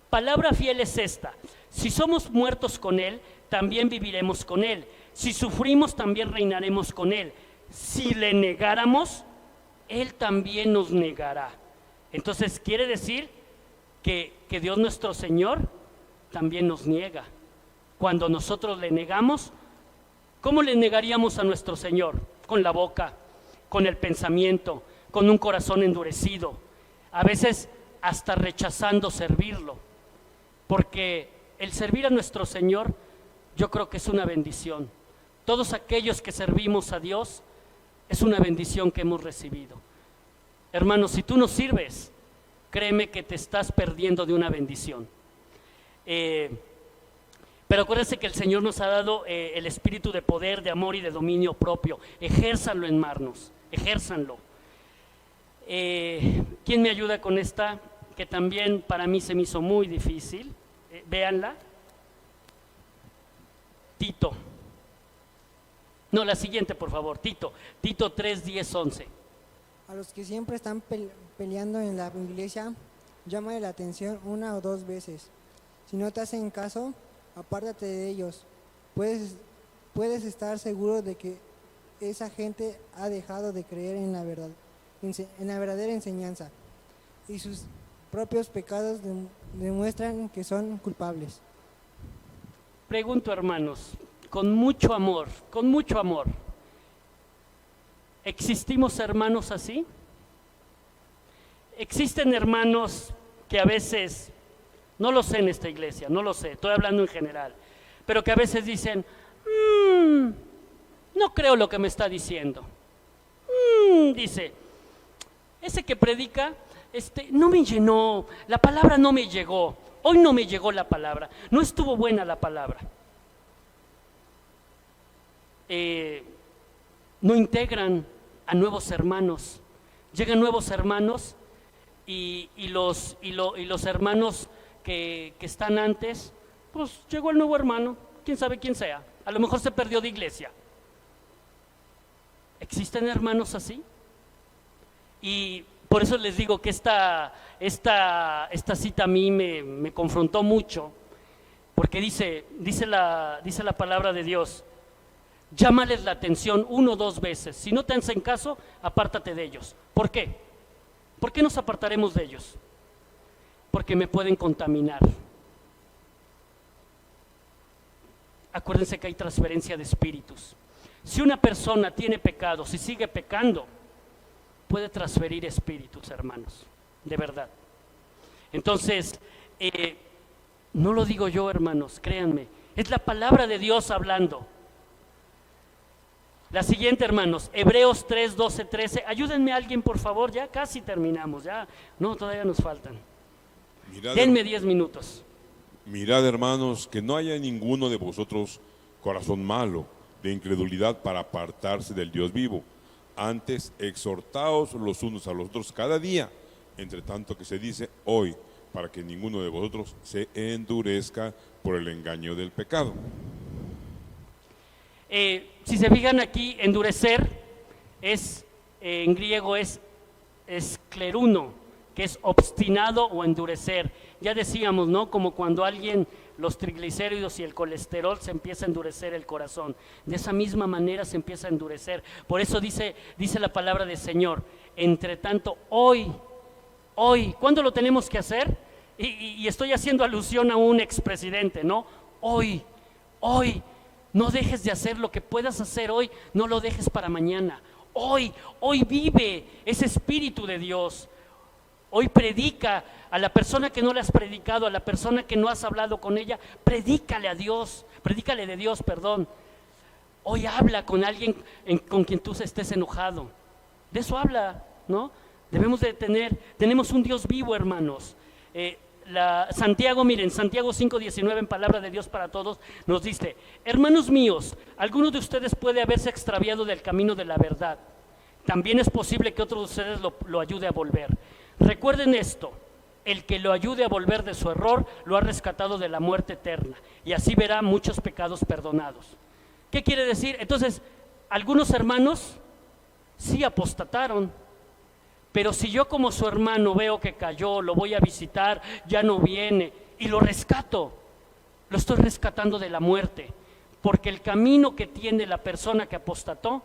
palabra fiel es esta, si somos muertos con Él, también viviremos con Él, si sufrimos, también reinaremos con Él, si le negáramos, Él también nos negará. Entonces quiere decir que Dios nuestro Señor también nos niega. Cuando nosotros le negamos, ¿cómo le negaríamos a nuestro Señor? Con la boca, con el pensamiento, con un corazón endurecido, a veces hasta rechazando servirlo, porque el servir a nuestro Señor, yo creo que es una bendición. Todos aquellos que servimos a Dios, es una bendición que hemos recibido. Hermanos, si tú no sirves, créeme que te estás perdiendo de una bendición. Pero acuérdense que el Señor nos ha dado el espíritu de poder, de amor y de dominio propio. Ejérzanlo, hermanos, ejérzanlo. ¿Quién me ayuda con esta? Que también para mí se me hizo muy difícil. Véanla. Tito. No, la siguiente, por favor. Tito 3, 10, 11. A los que siempre están peleando en la iglesia, llámale la atención una o dos veces. Si no te hacen caso, apártate de ellos. Puedes estar seguro de que esa gente ha dejado de creer en la verdad, en la verdadera enseñanza, y sus propios pecados demuestran que son culpables. Pregunto, hermanos, con mucho amor, ¿existimos hermanos así? ¿Existen hermanos que a veces, no lo sé en esta iglesia, no lo sé, estoy hablando en general, pero que a veces dicen, no creo lo que me está diciendo? Dice, ese que predica, no me llenó, la palabra no me llegó, hoy no me llegó la palabra, no estuvo buena la palabra. No integran a nuevos hermanos, llegan nuevos hermanos y los hermanos que están antes, pues llegó el nuevo hermano, quién sabe quién sea, a lo mejor se perdió de iglesia. ¿Existen hermanos así? Y por eso les digo que esta cita a mí me confrontó mucho, porque dice la palabra de Dios: llámales la atención 1 o 2 veces. Si no te hacen caso, apártate de ellos. ¿Por qué? ¿Por qué nos apartaremos de ellos? Porque me pueden contaminar. Acuérdense que hay transferencia de espíritus. Si una persona tiene pecado, si sigue pecando, puede transferir espíritus, hermanos, de verdad. Entonces, no lo digo yo, hermanos, créanme, es la palabra de Dios hablando. La siguiente, hermanos, Hebreos 3, 12, 13. Ayúdenme alguien, por favor, ya casi terminamos, ya. No, todavía nos faltan. Denme 10 minutos. Mirad, hermanos, que no haya ninguno de vosotros corazón malo de incredulidad para apartarse del Dios vivo. Antes, exhortaos los unos a los otros cada día, entre tanto que se dice hoy, para que ninguno de vosotros se endurezca por el engaño del pecado. Si se fijan aquí, endurecer en griego es escleruno, que es obstinado o endurecer. Ya decíamos, ¿no? Como cuando alguien, los triglicéridos y el colesterol, se empieza a endurecer el corazón. De esa misma manera se empieza a endurecer. Por eso dice la palabra del Señor, entre tanto, hoy, ¿cuándo lo tenemos que hacer? Y estoy haciendo alusión a un expresidente, ¿no? Hoy, no dejes de hacer lo que puedas hacer hoy, no lo dejes para mañana. Hoy vive ese Espíritu de Dios. Hoy predica a la persona que no le has predicado, a la persona que no has hablado con ella, predícale de Dios, perdón. Hoy habla con alguien con quien tú estés enojado. De eso habla, ¿no? Tenemos un Dios vivo, hermanos. Santiago 5:19, en palabra de Dios para todos, nos dice: hermanos míos, alguno de ustedes puede haberse extraviado del camino de la verdad. También es posible que otro de ustedes lo ayude a volver. Recuerden esto: el que lo ayude a volver de su error lo ha rescatado de la muerte eterna, y así verá muchos pecados perdonados. ¿Qué quiere decir? Entonces, algunos hermanos sí apostataron, pero si yo como su hermano veo que cayó, lo voy a visitar, ya no viene, y lo rescato, lo estoy rescatando de la muerte, porque el camino que tiene la persona que apostató,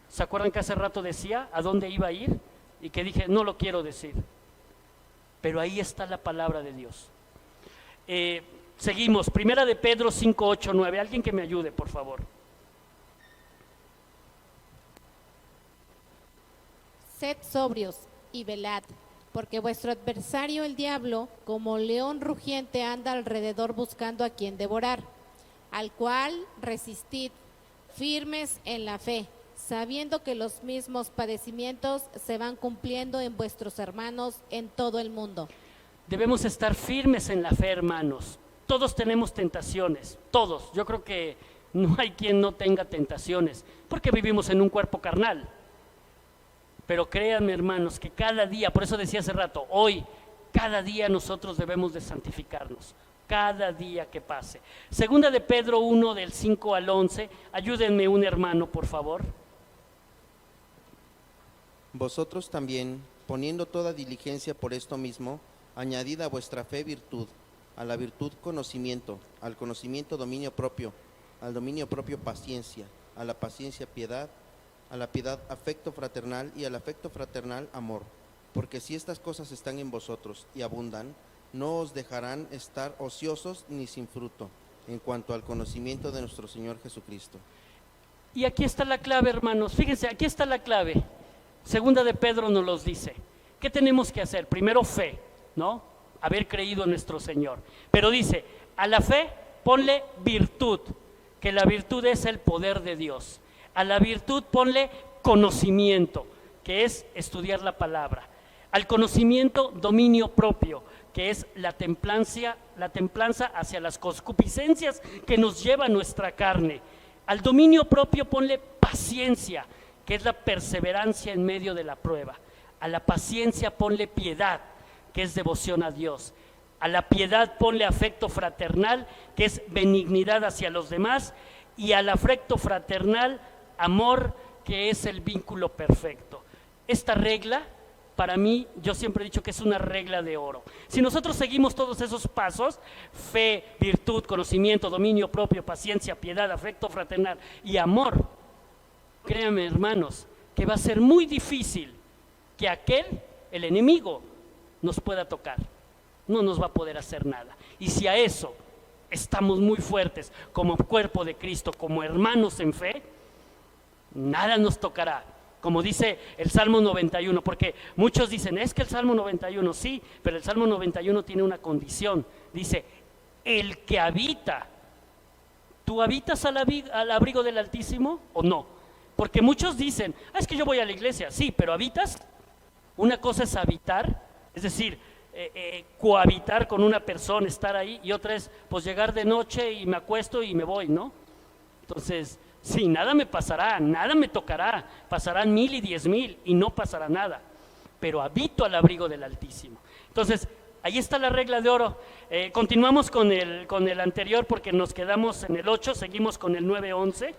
¿se acuerdan que hace rato decía a dónde iba a ir? Y que dije, no lo quiero decir, pero ahí está la palabra de Dios. Seguimos, Primera de Pedro 5, 8, 9, alguien que me ayude, por favor. Sed sobrios y velad, porque vuestro adversario el diablo, como león rugiente, anda alrededor buscando a quien devorar, al cual resistid, firmes en la fe, sabiendo que los mismos padecimientos se van cumpliendo en vuestros hermanos en todo el mundo. Debemos estar firmes en la fe, hermanos. Todos tenemos tentaciones, todos. Yo creo que no hay quien no tenga tentaciones, porque vivimos en un cuerpo carnal. Pero créanme, hermanos, que cada día, por eso decía hace rato, cada día nosotros debemos de santificarnos, cada día que pase. Segunda de Pedro 1, del 5 al 11, ayúdenme un hermano, por favor. Vosotros también, poniendo toda diligencia por esto mismo, añadid a vuestra fe virtud, a la virtud conocimiento, al conocimiento dominio propio, al dominio propio paciencia, a la paciencia piedad, a la piedad afecto fraternal, y al afecto fraternal amor. Porque si estas cosas están en vosotros y abundan, no os dejarán estar ociosos ni sin fruto en cuanto al conocimiento de nuestro Señor Jesucristo. Y aquí está la clave, hermanos, fíjense, aquí está la clave. Segunda de Pedro nos los dice. ¿Qué tenemos que hacer? Primero fe, ¿no? Haber creído en nuestro Señor. Pero dice, a la fe ponle virtud, que la virtud es el poder de Dios. A la virtud ponle conocimiento, que es estudiar la palabra. Al conocimiento, dominio propio, que es la templanza hacia las concupiscencias que nos lleva nuestra carne. Al dominio propio ponle paciencia, que es la perseverancia en medio de la prueba. A la paciencia ponle piedad, que es devoción a Dios. A la piedad ponle afecto fraternal, que es benignidad hacia los demás. Y al afecto fraternal, amor, que es el vínculo perfecto. Esta regla, para mí, yo siempre he dicho que es una regla de oro. Si nosotros seguimos todos esos pasos, fe, virtud, conocimiento, dominio propio, paciencia, piedad, afecto fraternal y amor, créanme, hermanos, que va a ser muy difícil que el enemigo, nos pueda tocar. No nos va a poder hacer nada. Y si a eso estamos muy fuertes como cuerpo de Cristo, como hermanos en fe, nada nos tocará, como dice el Salmo 91, porque muchos dicen, es que el Salmo 91, sí, pero el Salmo 91 tiene una condición, dice, el que habita. ¿Tú habitas al abrigo del Altísimo o no? Porque muchos dicen, es que yo voy a la iglesia, sí, pero ¿habitas? Una cosa es habitar, es decir, cohabitar con una persona, estar ahí, y otra es pues llegar de noche y me acuesto y me voy, ¿no? Entonces, sí, nada me pasará, nada me tocará, pasarán 1000 y 10,000 y no pasará nada, pero habito al abrigo del Altísimo. Entonces, ahí está la regla de oro. Continuamos con el anterior porque nos quedamos en el 8, seguimos con el 9:11.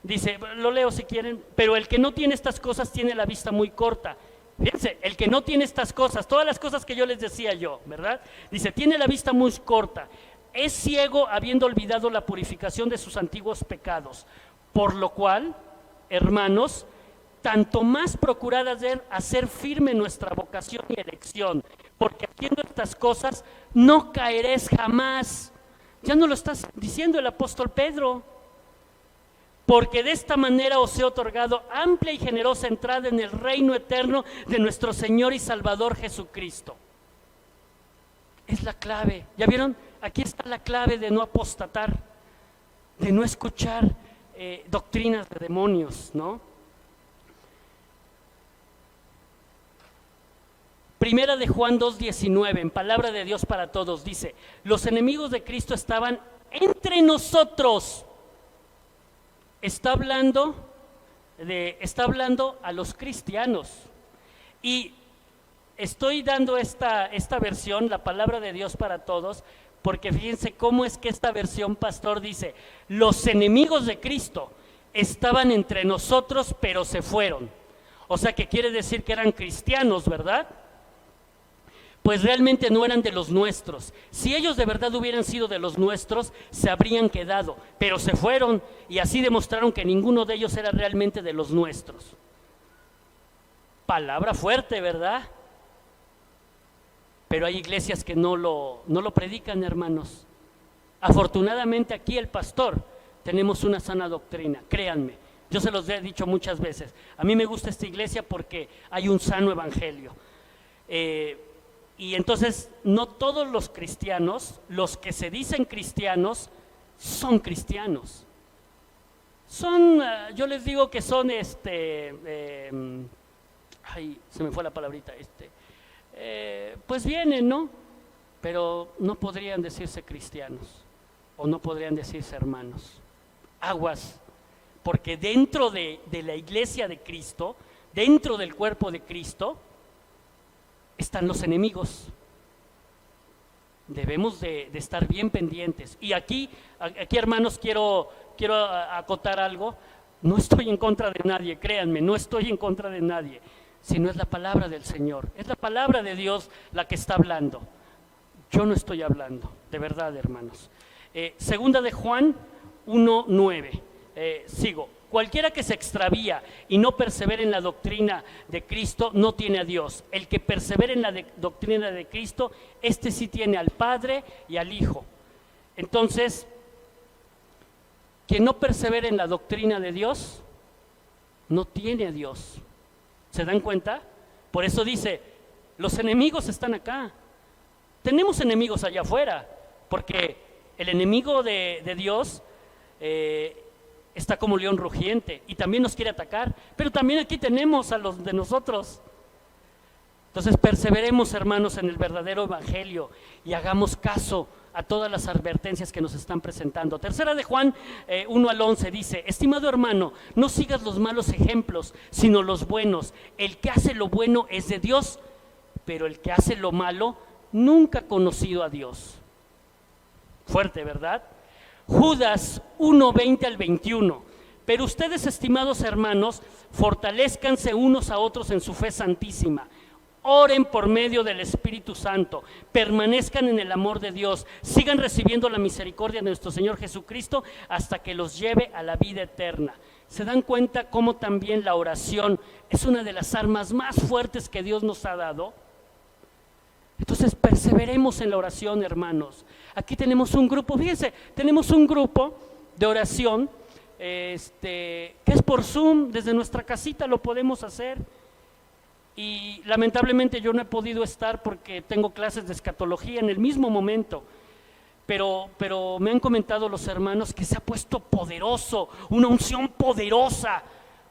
Dice, lo leo si quieren, pero el que no tiene estas cosas tiene la vista muy corta. Fíjense, el que no tiene estas cosas, todas las cosas que yo les decía yo, ¿verdad? Dice, tiene la vista muy corta, es ciego habiendo olvidado la purificación de sus antiguos pecados, por lo cual, hermanos, tanto más procurad hacer firme nuestra vocación y elección, porque haciendo estas cosas no caeréis jamás. Ya no lo está diciendo el apóstol Pedro. Porque de esta manera os he otorgado amplia y generosa entrada en el reino eterno de nuestro Señor y Salvador Jesucristo. Es la clave. ¿Ya vieron? Aquí está la clave de no apostatar, de no escuchar doctrinas de demonios, ¿no? Primera de Juan 2:19, en palabra de Dios para todos, dice, los enemigos de Cristo estaban entre nosotros. Está hablando a los cristianos. Y estoy dando esta versión, la palabra de Dios para todos, porque fíjense cómo es que esta versión, pastor, dice, los enemigos de Cristo estaban entre nosotros, pero se fueron. O sea que quiere decir que eran cristianos, ¿verdad? Pues realmente no eran de los nuestros. Si ellos de verdad hubieran sido de los nuestros, se habrían quedado, pero se fueron y así demostraron que ninguno de ellos era realmente de los nuestros. Palabra fuerte, ¿verdad? Pero hay iglesias que no lo predican, hermanos. Afortunadamente aquí el pastor tenemos una sana doctrina, créanme. Yo se los he dicho muchas veces. A mí me gusta esta iglesia porque hay un sano evangelio. Y entonces no todos los cristianos, los que se dicen cristianos, son cristianos. Son, yo les digo que son ay, se me fue la palabrita, pues vienen, ¿no? Pero no podrían decirse cristianos o no podrían decirse hermanos. Aguas, porque dentro de la iglesia de Cristo, dentro del cuerpo de Cristo, están los enemigos. Debemos de estar bien pendientes. Y aquí hermanos, quiero acotar algo. No estoy en contra de nadie, créanme, no estoy en contra de nadie, sino es la palabra del Señor, es la palabra de Dios la que está hablando. Yo no estoy hablando, de verdad, hermanos. Segunda de Juan 1:9. Sigo. Cualquiera que se extravía y no persevera en la doctrina de Cristo no tiene a Dios. El que persevera en la doctrina de Cristo, este sí tiene al Padre y al Hijo. Entonces, quien no persevera en la doctrina de Dios, no tiene a Dios. ¿Se dan cuenta? Por eso dice, los enemigos están acá. Tenemos enemigos allá afuera, porque el enemigo de Dios está como león rugiente y también nos quiere atacar, pero también aquí tenemos a los de nosotros. Entonces perseveremos, hermanos, en el verdadero evangelio y hagamos caso a todas las advertencias que nos están presentando. Tercera de Juan 1-11 dice, estimado hermano, no sigas los malos ejemplos, sino los buenos. El que hace lo bueno es de Dios, pero el que hace lo malo nunca ha conocido a Dios. Fuerte, ¿verdad? Judas 1:20-21. Pero ustedes, estimados hermanos, fortalezcanse unos a otros en su fe santísima. Oren por medio del Espíritu Santo, permanezcan en el amor de Dios, sigan recibiendo la misericordia de nuestro Señor Jesucristo hasta que los lleve a la vida eterna. ¿Se dan cuenta cómo también la oración es una de las armas más fuertes que Dios nos ha dado? Entonces perseveremos en la oración, hermanos. Aquí tenemos un grupo, fíjense, tenemos un grupo de oración que es por Zoom, desde nuestra casita lo podemos hacer. Y lamentablemente yo no he podido estar porque tengo clases de escatología en el mismo momento, pero me han comentado los hermanos que se ha puesto poderoso, una unción poderosa.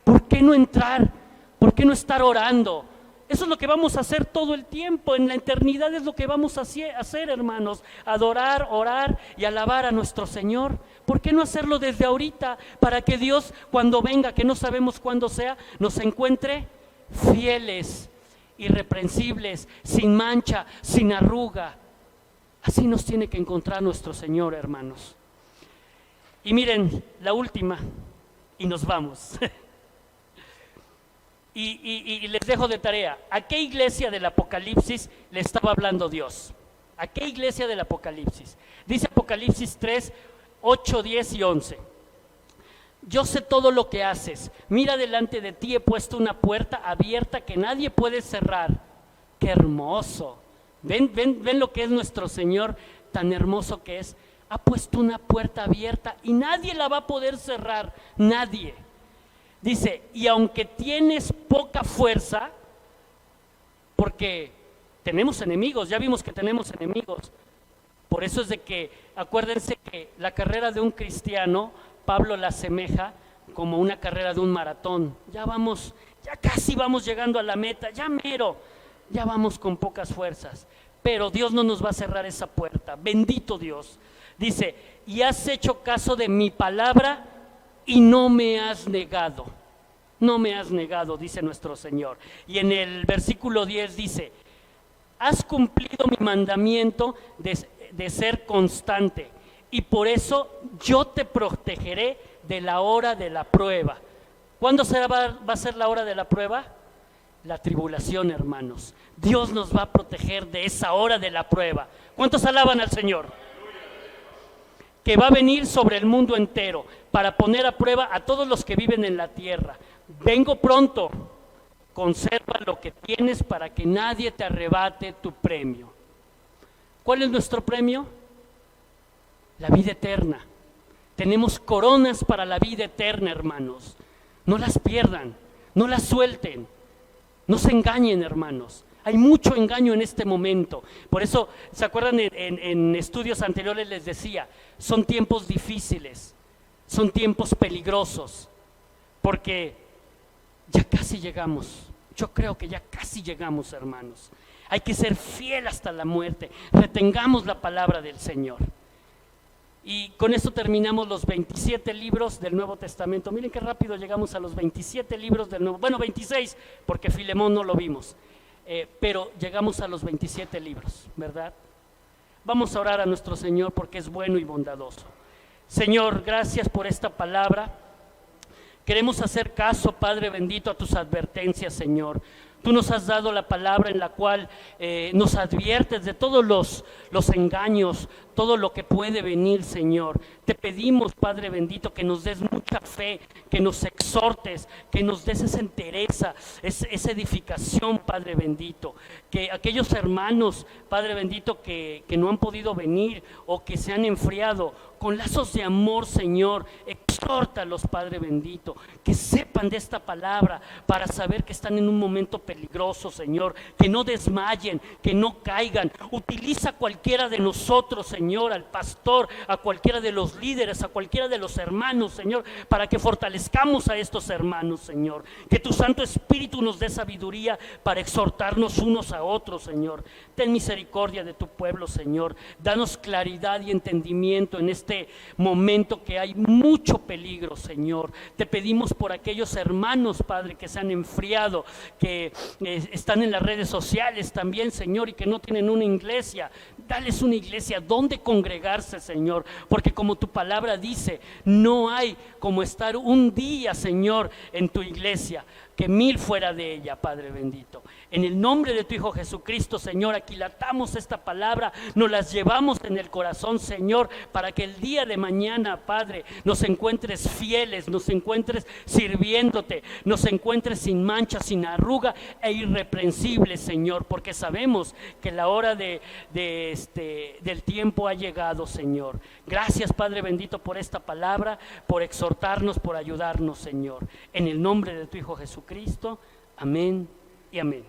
¿Por qué no entrar? ¿Por qué no estar orando? Eso es lo que vamos a hacer todo el tiempo, en la eternidad es lo que vamos a hacer, hermanos, adorar, orar y alabar a nuestro Señor. ¿Por qué no hacerlo desde ahorita para que Dios, cuando venga, que no sabemos cuándo sea, nos encuentre fieles, irreprensibles, sin mancha, sin arruga? Así nos tiene que encontrar nuestro Señor, hermanos. Y miren, la última, y nos vamos. Y les dejo de tarea, ¿a qué iglesia del Apocalipsis le estaba hablando Dios? ¿A qué iglesia del Apocalipsis? Dice Apocalipsis 3, 8, 10 y 11. Yo sé todo lo que haces, mira delante de ti he puesto una puerta abierta que nadie puede cerrar. ¡Qué hermoso! ¿Ven lo que es nuestro Señor, tan hermoso que es? Ha puesto una puerta abierta y nadie la va a poder cerrar, nadie. Dice, y aunque tienes poca fuerza, porque tenemos enemigos, ya vimos que tenemos enemigos, por eso es de que, acuérdense que la carrera de un cristiano, Pablo la asemeja como una carrera de un maratón. Ya casi vamos llegando a la meta, ya mero, ya vamos con pocas fuerzas, pero Dios no nos va a cerrar esa puerta, bendito Dios. Dice, y has hecho caso de mi palabra y no me has negado, no me has negado, dice nuestro Señor. Y en el versículo 10 dice, has cumplido mi mandamiento de ser constante, y por eso yo te protegeré de la hora de la prueba. ¿Cuándo va a ser la hora de la prueba? La tribulación, hermanos. Dios nos va a proteger de esa hora de la prueba. ¿Cuántos alaban al Señor? Que va a venir sobre el mundo entero para poner a prueba a todos los que viven en la tierra. Vengo pronto, conserva lo que tienes para que nadie te arrebate tu premio. ¿Cuál es nuestro premio? La vida eterna. Tenemos coronas para la vida eterna, hermanos. No las pierdan, no las suelten, no se engañen, hermanos. Hay mucho engaño en este momento. Por eso, ¿se acuerdan? En estudios anteriores les decía, son tiempos difíciles, son tiempos peligrosos, porque ya casi llegamos. Yo creo que ya casi llegamos, hermanos. Hay que ser fiel hasta la muerte. Retengamos la palabra del Señor. Y con esto terminamos los 27 libros del Nuevo Testamento. Miren qué rápido llegamos a los 27 libros del Nuevo. Bueno, 26, porque Filemón no lo vimos. Pero llegamos a los 27 libros, ¿verdad? Vamos a orar a nuestro Señor porque es bueno y bondadoso. Señor, gracias por esta palabra. Queremos hacer caso, Padre bendito, a tus advertencias, Señor. Tú nos has dado la palabra en la cual nos adviertes de todos los engaños, todo lo que puede venir, Señor. Te pedimos, Padre bendito, que nos des mucha fe, que nos exhortes, que nos des esa entereza, esa edificación, Padre bendito. Que aquellos hermanos, Padre bendito, que no han podido venir o que se han enfriado, con lazos de amor, Señor, exhórtalos, Padre bendito, que sepan de esta palabra para saber que están en un momento peligroso, Señor, que no desmayen, que no caigan. Utiliza a cualquiera de nosotros, Señor, al pastor, a cualquiera de los líderes, a cualquiera de los hermanos, Señor, para que fortalezcamos a estos hermanos, Señor. Que tu Santo Espíritu nos dé sabiduría para exhortarnos unos a otros, Señor. Ten misericordia de tu pueblo, Señor. Danos claridad y entendimiento en este momento que hay mucho peligro, Señor. Te pedimos por aquellos hermanos, Padre, que se han enfriado, que están en las redes sociales también, Señor, y que no tienen una iglesia. Dales una iglesia donde congregarse, Señor, porque como tu palabra dice, no hay como estar un día, Señor, en tu iglesia, que 1000 fuera de ella, Padre bendito. En el nombre de tu Hijo Jesucristo, Señor, aquilatamos esta palabra, nos las llevamos en el corazón, Señor, para que el día de mañana, Padre, nos encuentres fieles, nos encuentres sirviéndote, nos encuentres sin mancha, sin arruga e irreprensibles, Señor, porque sabemos que la hora de del tiempo ha llegado, Señor. Gracias, Padre bendito, por esta palabra, por exhortarnos, por ayudarnos, Señor. En el nombre de tu Hijo Jesucristo, amén y amén.